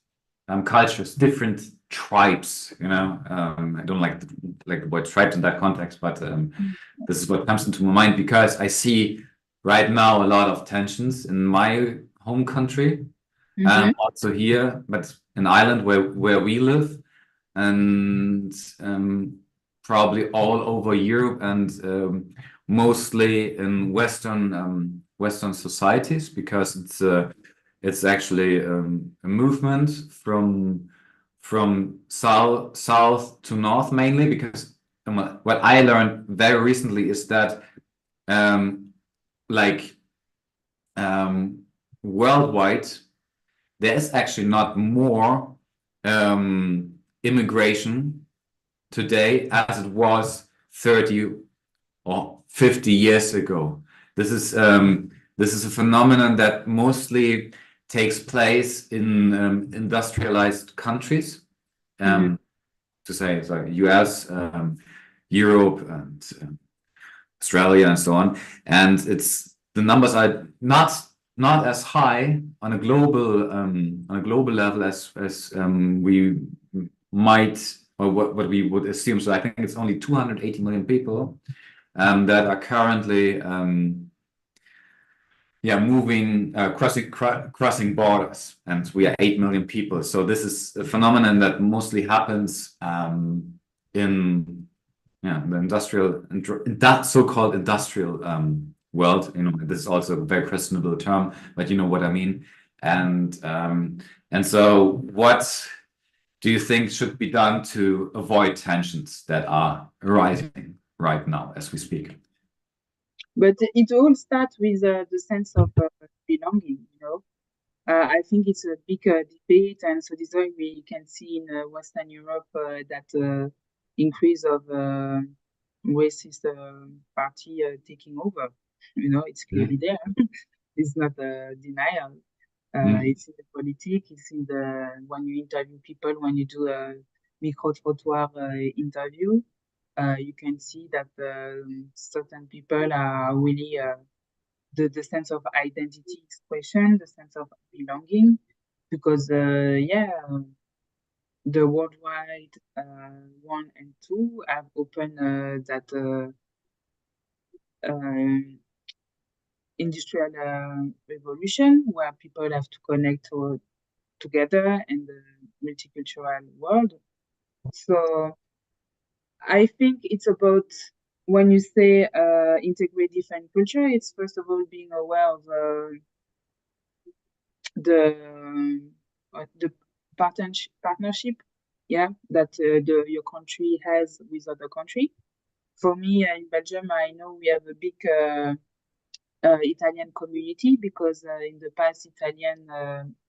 Speaker 1: cultures, different tribes, I don't like the word tribes in that context, but this is what comes into my mind, because I see right now a lot of tensions in my home country, also here, but in Ireland where we live, and probably all over Europe, and mostly in Western societies, because it's actually a movement from south to north, mainly, because what I learned very recently is that like worldwide there is actually not more immigration today as it was 30 or 50 years ago. This is a phenomenon that mostly takes place in industrialized countries, to say it's like US, Europe, and Australia, and so on. And the numbers are not as high on a global level as we might, or what we would assume. So I think it's only 280 million people that are currently moving, crossing borders, and we are 8 million people. So this is a phenomenon that mostly happens in the so-called industrial world. This is also a very questionable term, but you know what I mean. And so what do you think should be done to avoid tensions that are arising right now as we speak?
Speaker 2: But it all starts with the sense of belonging, I think it's a big debate, and so this is why we can see in Western Europe that increase of racist party taking over. It's clearly there. It's not a denial. It's in the politics. It's in the when you interview people, when you do a micro trottoir interview, you can see that certain people are really the sense of identity expression, the sense of belonging, because the worldwide one and two have opened that industrial revolution where people have to connect together in the multicultural world. So I think it's about when you say integrate different culture, it's first of all being aware of the partnership, that your country has with other country. For me in Belgium, I know we have a big Italian community because in the past Italian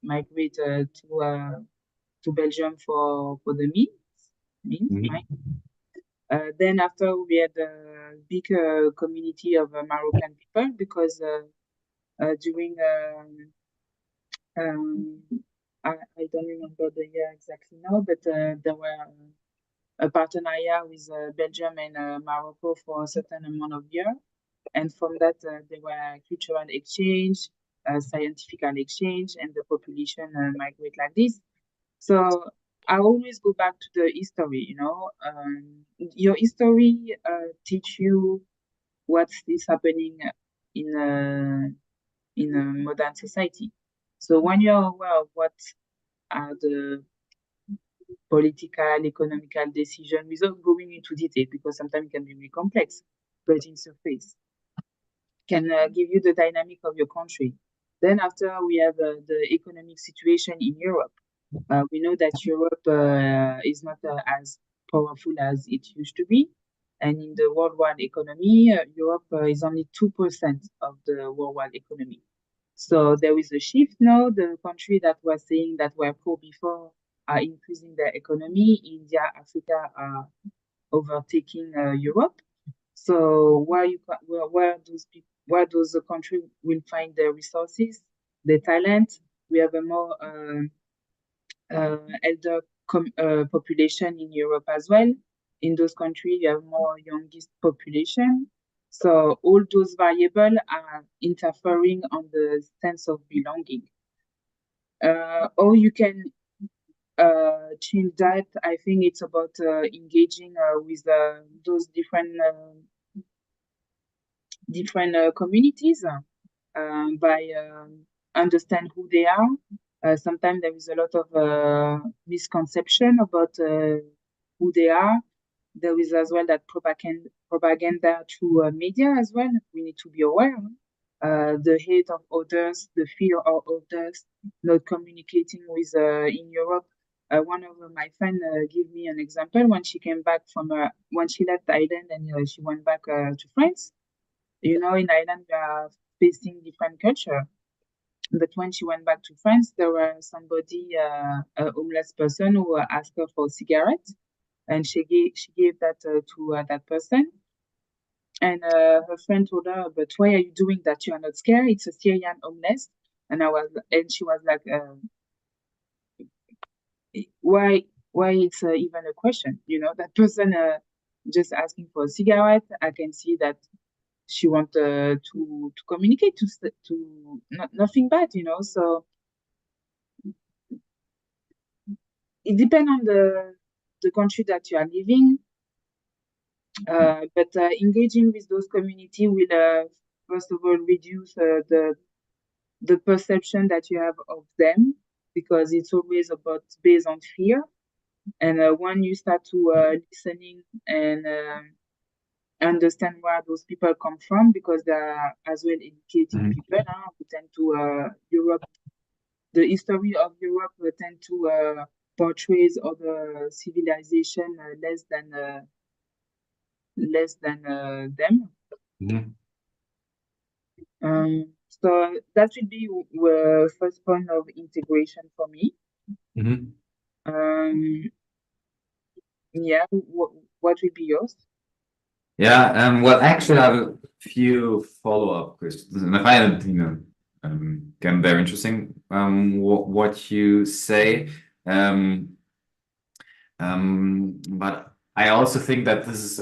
Speaker 2: migrate to Belgium for the means, right? Then after we had a big community of Moroccan people because during um, I don't remember the year exactly now, but there were a partenariat with Belgium and Morocco for a certain amount of years. And from that, there were cultural exchange, scientific exchange, and the population migrate like this. So I always go back to the history, your history teach you what is happening in a modern society. So when you're aware of what are the political, economical decision without going into detail, because sometimes it can be really complex, but in surface can give you the dynamic of your country. Then after we have the economic situation in Europe. We know that Europe is not as powerful as it used to be. And in the worldwide economy, Europe is only 2% of the worldwide economy. So there is a shift now. The country that was saying that were poor before are increasing their economy. India, Africa are overtaking Europe. So where those countries will find the resources, the talent, we have a more elder population in Europe as well. In those countries, you have more youngest population. So all those variables are interfering on the sense of belonging. Or you can change that. I think it's about engaging with those different communities by understand who they are. Sometimes there is a lot of misconception about who they are. There is as well that propaganda through media as well. We need to be aware. The hate of others, the fear of others, not communicating with in Europe. One of my friends gave me an example when she came back from when she left Ireland and she went back to France. You know, in Ireland we are facing different culture. But when she went back to France, there was somebody, a homeless person, who asked her for a cigarette, and she gave that to that person. And her friend told her, "But why are you doing that? You are not scared. It's a Syrian homeless." And she was like, "Why it's even a question? You know, that person just asking for a cigarette. I can see that she want to communicate to nothing bad, you know." So it depends on the country that you are living, but engaging with those community will first of all reduce the perception that you have of them, because it's always about based on fear. And when you start to listening and understand where those people come from, because they are as well educated people who tend to Europe. The history of Europe tend to portrays other civilization less than them. So that would be first point of integration for me. Yeah, what would be yours?
Speaker 1: Yeah, well, actually, I have a few follow-up questions, and I find it, again, very interesting, what you say. But I also think that this is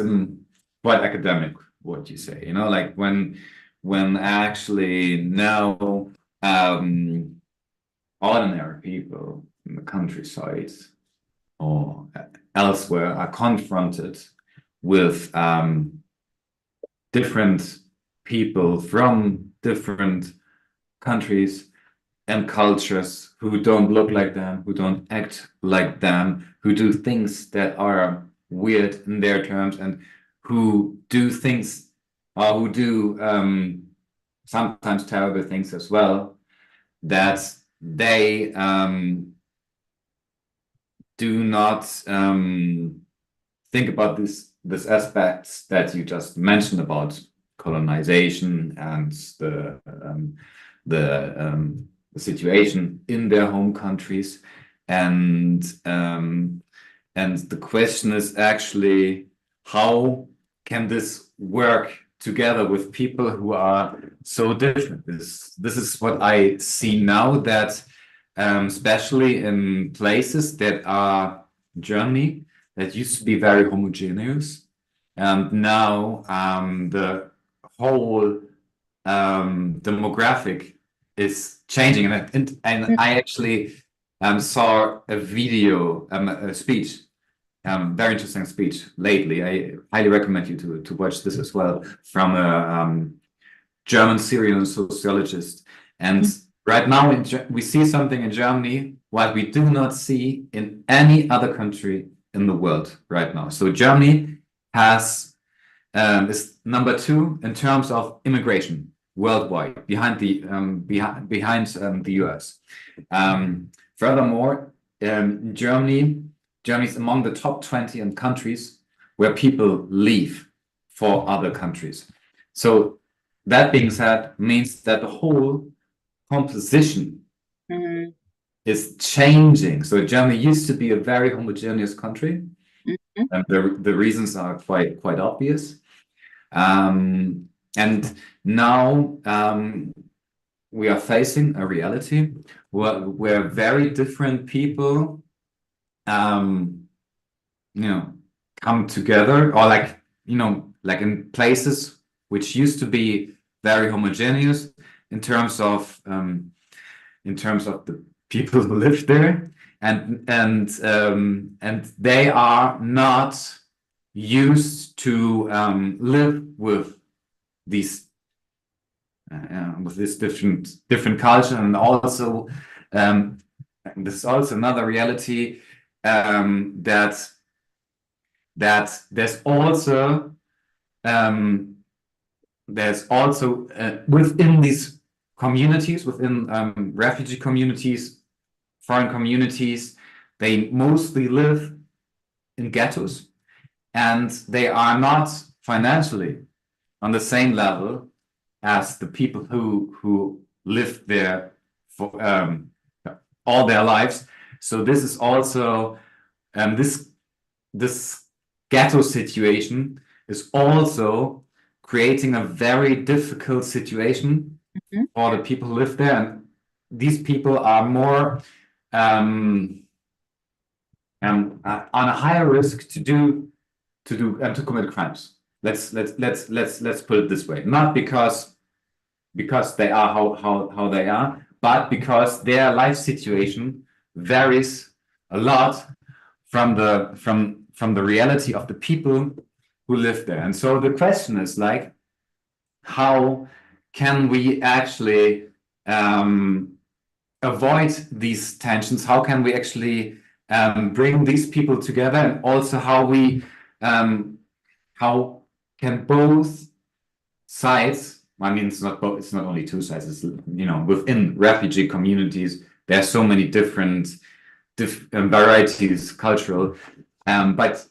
Speaker 1: quite academic, what you say, like when actually now ordinary people in the countryside or elsewhere are confronted with different people from different countries and cultures who don't look like them, who don't act like them, who do things that are weird in their terms, and who do things or who do sometimes terrible things as well, that they do not think about this aspects that you just mentioned about colonization and the situation in their home countries, and the question is actually, how can this work together with people who are so different? This is what I see now, that especially in places that are Germany, that used to be very homogeneous, and now the whole demographic is changing. And I actually saw a video, a speech, very interesting speech lately. I highly recommend you to watch this as well, from a German Syrian sociologist. And right now we see something in Germany what we do not see in any other country in the world right now. So Germany has is number 2 in terms of immigration worldwide, behind the US. Furthermore, Germany is among the top 20 in countries where people leave for other countries. So that being said, means that the whole composition
Speaker 2: Mm-hmm.
Speaker 1: is changing. So Germany used to be a very homogeneous country,
Speaker 2: Mm-hmm.
Speaker 1: and the reasons are quite obvious. And now we are facing a reality where very different people, you know, come together, or like, like in places which used to be very homogeneous in terms of the people who live there, and they are not used to live these with this different culture, and also this is also another reality, that there's also within these communities, within refugee communities, foreign communities, they mostly live in ghettos, and they are not financially on the same level as the people who live there for all their lives. So this is also this ghetto situation is also creating a very difficult situation
Speaker 2: Mm-hmm.
Speaker 1: for the people who live there, and these people are more on a higher risk to commit crimes. Let's put it this way. Not because they are how they are, but because their life situation varies a lot from the reality of the people who live there. And so the question is like, how can we actually avoid these tensions? How can we actually bring these people together, and also how can both sides? I mean, it's not both, it's not only two sides. It's, within refugee communities, there are so many different varieties, cultural, but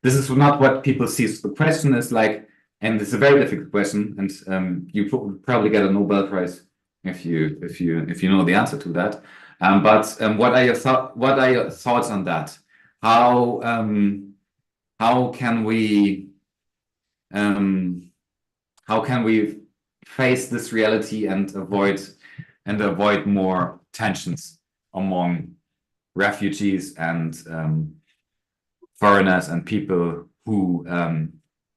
Speaker 1: this is not what people see. So the question is like, and it's a very difficult question, and you probably get a Nobel Prize if you know the answer to that. But what are your thoughts on that? How can we um, how can we face this reality and avoid more tensions among refugees and foreigners and people who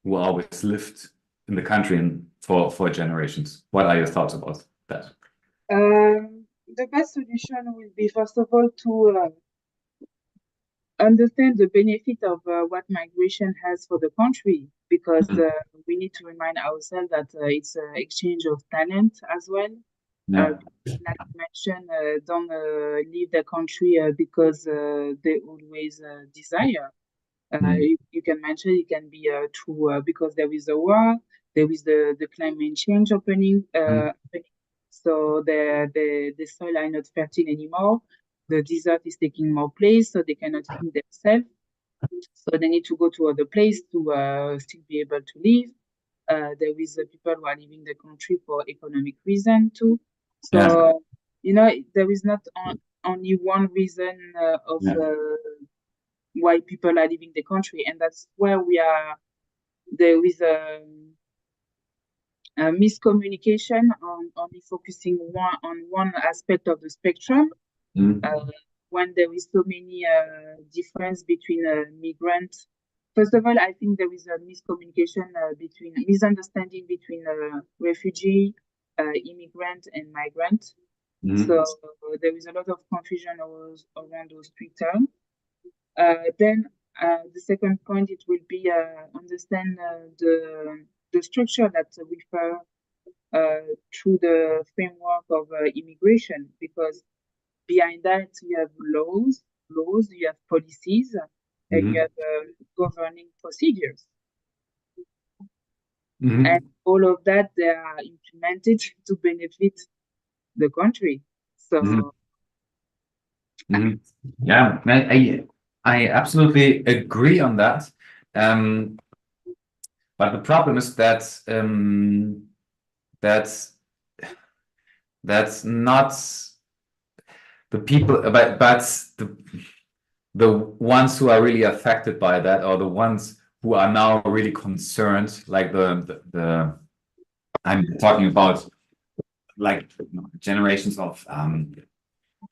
Speaker 1: always lived in the country and for generations? What are your thoughts about that?
Speaker 2: The best solution will be, first of all, to understand the benefit of what migration has for the country, because
Speaker 1: Mhm.
Speaker 2: we need to remind ourselves that it's an exchange of talent as well.
Speaker 1: Yeah.
Speaker 2: Like you mentioned, don't leave the country because they always desire.
Speaker 1: Mm.
Speaker 2: You can mention it can be true because there is a war, there is the climate change happening. So the soil are not fertile anymore. The desert is taking more place, so they cannot feed themselves. So they need to go to other place to still be able to live. There is people who are leaving the country for economic reason too.
Speaker 1: Yeah.
Speaker 2: So there is not only one reason of
Speaker 1: Yeah.
Speaker 2: why people are leaving the country, and that's where we are. There is a miscommunication on only focusing on one aspect of the spectrum.
Speaker 1: Mm.
Speaker 2: Uh, when there is so many difference between migrants. First of all, I think there is a miscommunication misunderstanding between refugee, immigrant, and migrant.
Speaker 1: Mm.
Speaker 2: So there is a lot of confusion around those three terms. Then the second point, it will be understand the structure that refer through the framework of immigration, because behind that you have laws, you have policies, and you
Speaker 1: Hmm.
Speaker 2: have governing procedures, and
Speaker 1: Hmm.
Speaker 2: all of that they are implemented to benefit the country.
Speaker 1: Hmm.
Speaker 2: So
Speaker 1: Hmm. Yeah, I absolutely agree on that. Um, but the problem is that that's that's not the people, but the ones who are really affected by that, or the ones who are now really concerned, like the I'm talking about like generations of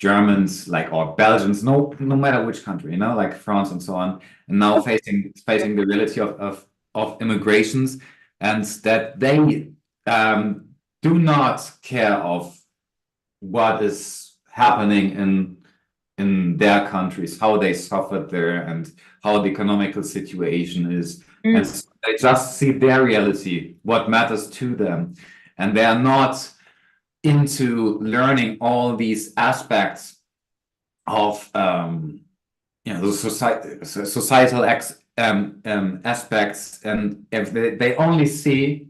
Speaker 1: Germans, like or Belgians, no matter which country, like France and so on, and now facing the reality of immigrations, and that they do not care of what is happening in their countries, how they suffered there, and how the economical situation is. And
Speaker 2: mm,
Speaker 1: so they just see their reality, what matters to them. And they are not into learning all these aspects of the societal aspects. And if they only see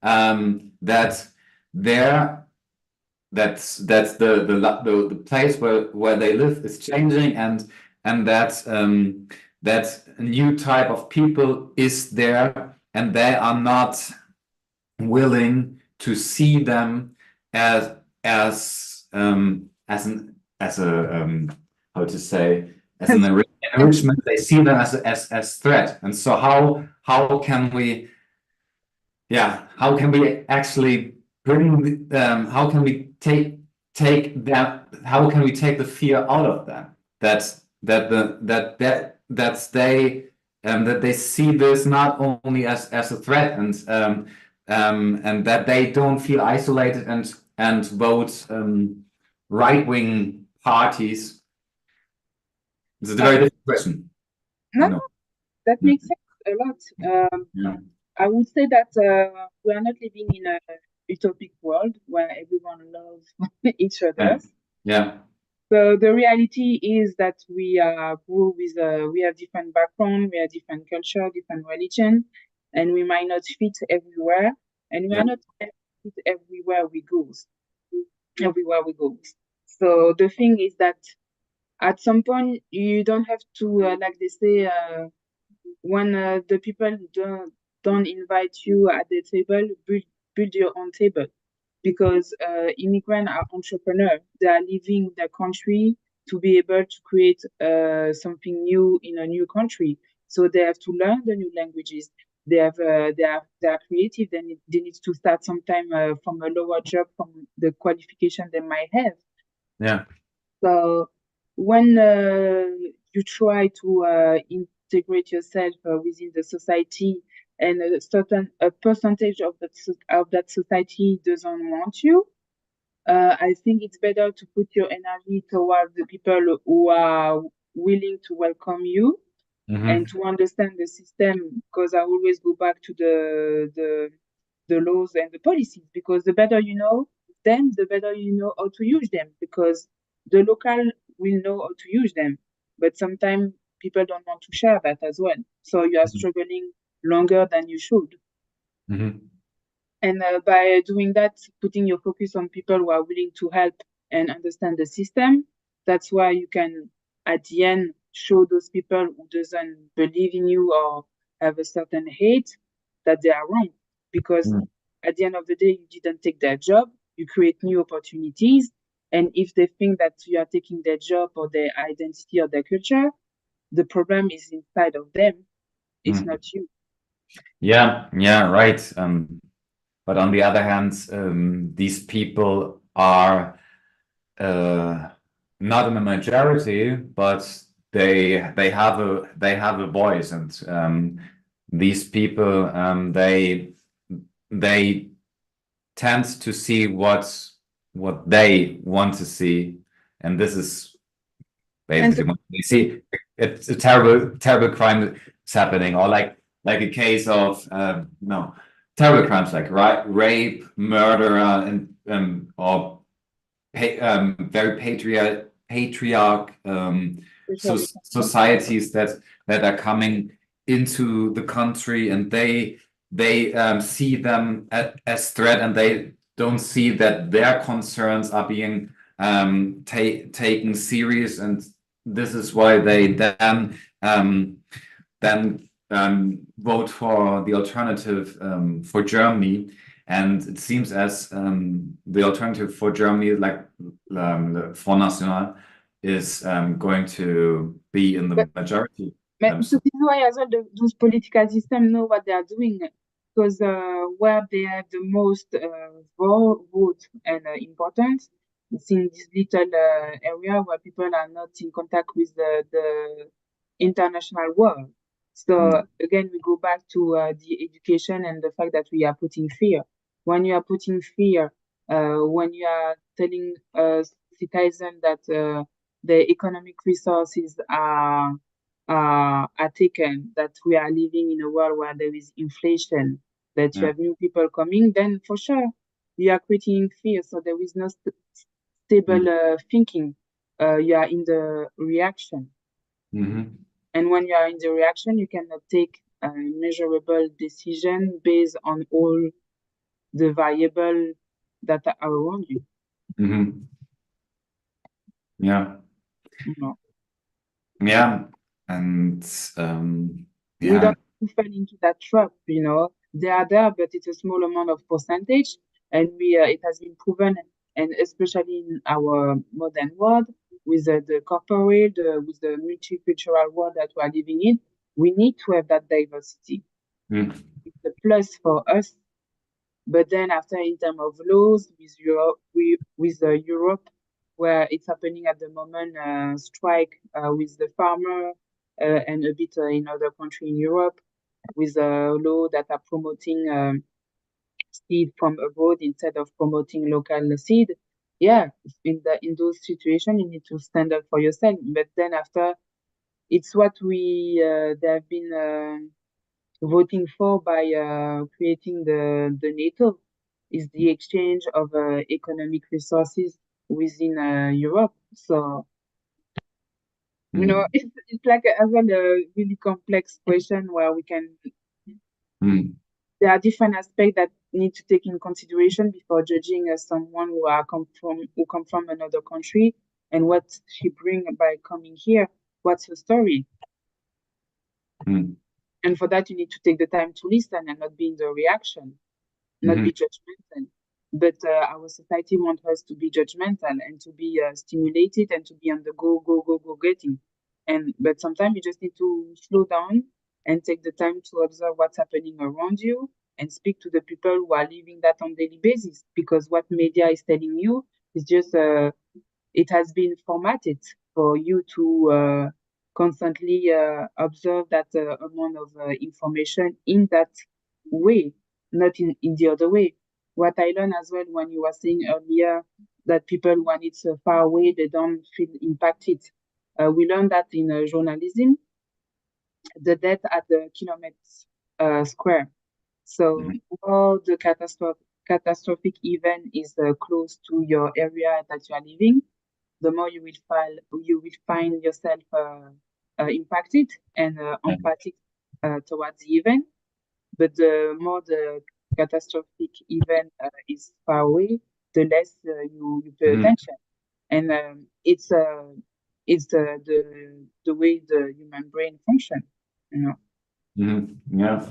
Speaker 1: that there that's the place where they live is changing, and that a new type of people is there, and they are not willing to see them as as a how to say, as an enrichment. They see them as threat. And so how can we, yeah, how can we actually bring how can we take that, how can we take the fear out of them, that they see this not only as a threat, and that they don't feel isolated and vote right-wing parties. It's a
Speaker 2: uh,
Speaker 1: very difficult question,
Speaker 2: no,
Speaker 1: I
Speaker 2: no,
Speaker 1: know.
Speaker 2: that
Speaker 1: Yeah.
Speaker 2: makes sense a lot.
Speaker 1: Yeah.
Speaker 2: I would say that we are not living in a utopic world where everyone loves each other.
Speaker 1: Yeah. Yeah.
Speaker 2: So the reality is that we grew with we have different background, we have different culture, different religion, and we might not fit everywhere, and we
Speaker 1: Yeah.
Speaker 2: are not fit everywhere we go. So the thing is that at some point you don't have to like they say when the people don't invite you at the table, build your own table, because immigrants are entrepreneurs. They are leaving their country to be able to create something new in a new country. So they have to learn the new languages. They are creative. They need to start sometime from a lower job from the qualification they might have.
Speaker 1: Yeah.
Speaker 2: So when you try to integrate yourself within the society, and a percentage of that society doesn't want you, I think it's better to put your energy towards the people who are willing to welcome you and
Speaker 1: Hmm.
Speaker 2: to understand the system. Because I always go back to the laws and the policies, because the better you know them, the better you know how to use them, because the local will know how to use them. But sometimes people don't want to share that as well. So you are struggling longer than you should.
Speaker 1: Hmm.
Speaker 2: And by doing that, putting your focus on people who are willing to help and understand the system, that's why you can, at the end, show those people who doesn't believe in you or have a certain hate that they are wrong. Because at the end of the day, you didn't take their job, you create new opportunities. And if they think that you are taking their job or their identity or their culture, the problem is inside of them. It's
Speaker 1: Mm.
Speaker 2: not you.
Speaker 1: Yeah, yeah, right. But on the other hand, these people are uh, not in the majority, but they have a voice, and these people, they tend to see what they want to see, and this is
Speaker 2: And
Speaker 1: basically what they see. It's a terrible crime that's happening, or like a case of no. terrible crimes like rape, murder, or very patriarch
Speaker 2: especially.
Speaker 1: societies that are coming into the country, and they see them as threat, and they don't see that their concerns are being taken serious, and this is why they vote for the alternative for Germany. And it seems as the alternative for Germany, like the Front National, is going to be in the majority.
Speaker 2: But so
Speaker 1: So,
Speaker 2: this is why as well those political systems know what they are doing, because where they have the most vote and importance, it's in this little area where people are not in contact with the international world. So
Speaker 1: mm,
Speaker 2: again, we go back to the education and the fact that we are putting fear. When you are putting fear, when you are telling citizens that the economic resources are taken, that we are living in a world where there is inflation, that you
Speaker 1: yeah.
Speaker 2: have new people coming, then for sure you are creating fear. So there is no stable
Speaker 1: Mm,
Speaker 2: thinking. You are in the reaction.
Speaker 1: mhm,
Speaker 2: And when you are in the reaction, you cannot take a measurable decision based on all the variables that are around you.
Speaker 1: mhm. Yeah,
Speaker 2: You know.
Speaker 1: yeah, and
Speaker 2: We
Speaker 1: yeah.
Speaker 2: don't fall into that trap, you know. They are there, but it's a small amount of percentage, and we it has been proven, and especially in our modern world, with the corporate, with the multicultural world that we are living in, we need to have that diversity.
Speaker 1: Mm,
Speaker 2: It's a plus for us. But then after, in terms of laws, with Europe, Europe, where it's happening at the moment, strike with the farmer, and a bit in other country in Europe, with a law that are promoting seed from abroad instead of promoting local seed. Yeah, in those situations, you need to stand up for yourself. But then after, it's what they have been voting for by creating the NATO, is the exchange of economic resources within Europe. So, you know,
Speaker 1: mm,
Speaker 2: it's like as well a really complex question where we can,
Speaker 1: mm,
Speaker 2: there are different aspects that need to take in consideration before judging someone who come from another country and what she bring by coming here. What's her story?
Speaker 1: mm,
Speaker 2: And for that, you need to take the time to listen and not be in the reaction, not
Speaker 1: mhm,
Speaker 2: be judgmental. But our society wants us to be judgmental and to be stimulated and to be on the go, go, go, go getting. And but sometimes you just need to slow down and take the time to observe what's happening around you and speak to the people who are living that on daily basis. Because what media is telling you is just it has been formatted for you to constantly observe that amount of information in that way, not in the other way. What I learned as well when you were saying earlier that people, when it's far away, they don't feel impacted. We learned that in journalism, the death at the kilometers square. So
Speaker 1: mhm,
Speaker 2: all the catastrophic event is close to your area that you are living, the more you will find yourself impacted and
Speaker 1: yeah,
Speaker 2: empathic towards the event. But the more the catastrophic event is far away, the less you pay
Speaker 1: mhm,
Speaker 2: attention. And it's the way the human brain function, you know.
Speaker 1: mhm, yeah.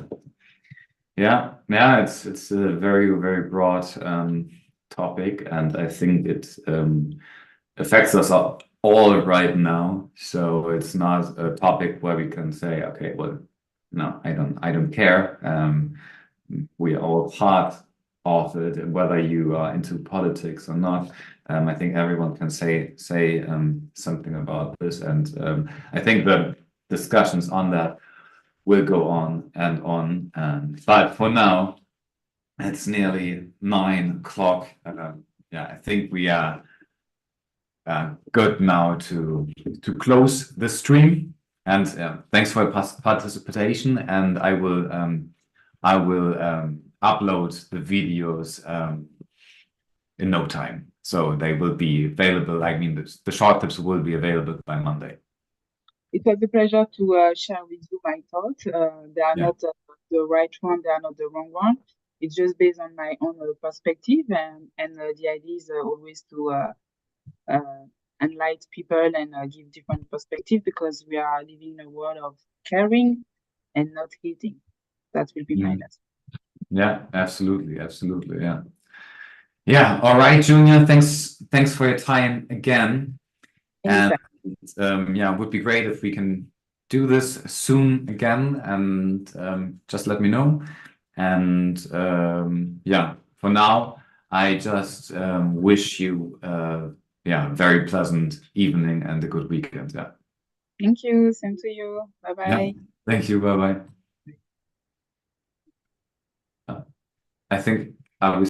Speaker 1: Yeah, yeah, it's a very, very broad topic, and I think it affects us all right now. So it's not a topic where we can say, okay, well, no, I don't care. We are all part of it, and whether you are into politics or not. I think everyone can say something about this, and I think the discussions on that will go on and on. But for now, it's nearly 9 o'clock. Yeah, I think we are good now to close the stream. And thanks for your participation. And I will upload the videos in no time. So they will be available. I mean, the short tips will be available by Monday.
Speaker 2: It was a pleasure to share with you my thoughts. They are
Speaker 1: Yeah.
Speaker 2: not the right one, they are not the wrong one. It's just based on my own perspective, and the idea is always to enlighten people and give different perspective, because we are living in a world of caring and not hating. That will be my lesson.
Speaker 1: Yeah, absolutely, absolutely. Yeah. Yeah. All right, Junior. Thanks for your time again. And
Speaker 2: Anytime.
Speaker 1: yeah, it would be great if we can do this soon again. And just let me know. And yeah, for now, I just wish you yeah, very pleasant evening and a good weekend. Yeah.
Speaker 2: Thank you. Same to you. Bye
Speaker 1: Yeah.
Speaker 2: bye.
Speaker 1: Thank you. Bye bye. I think I will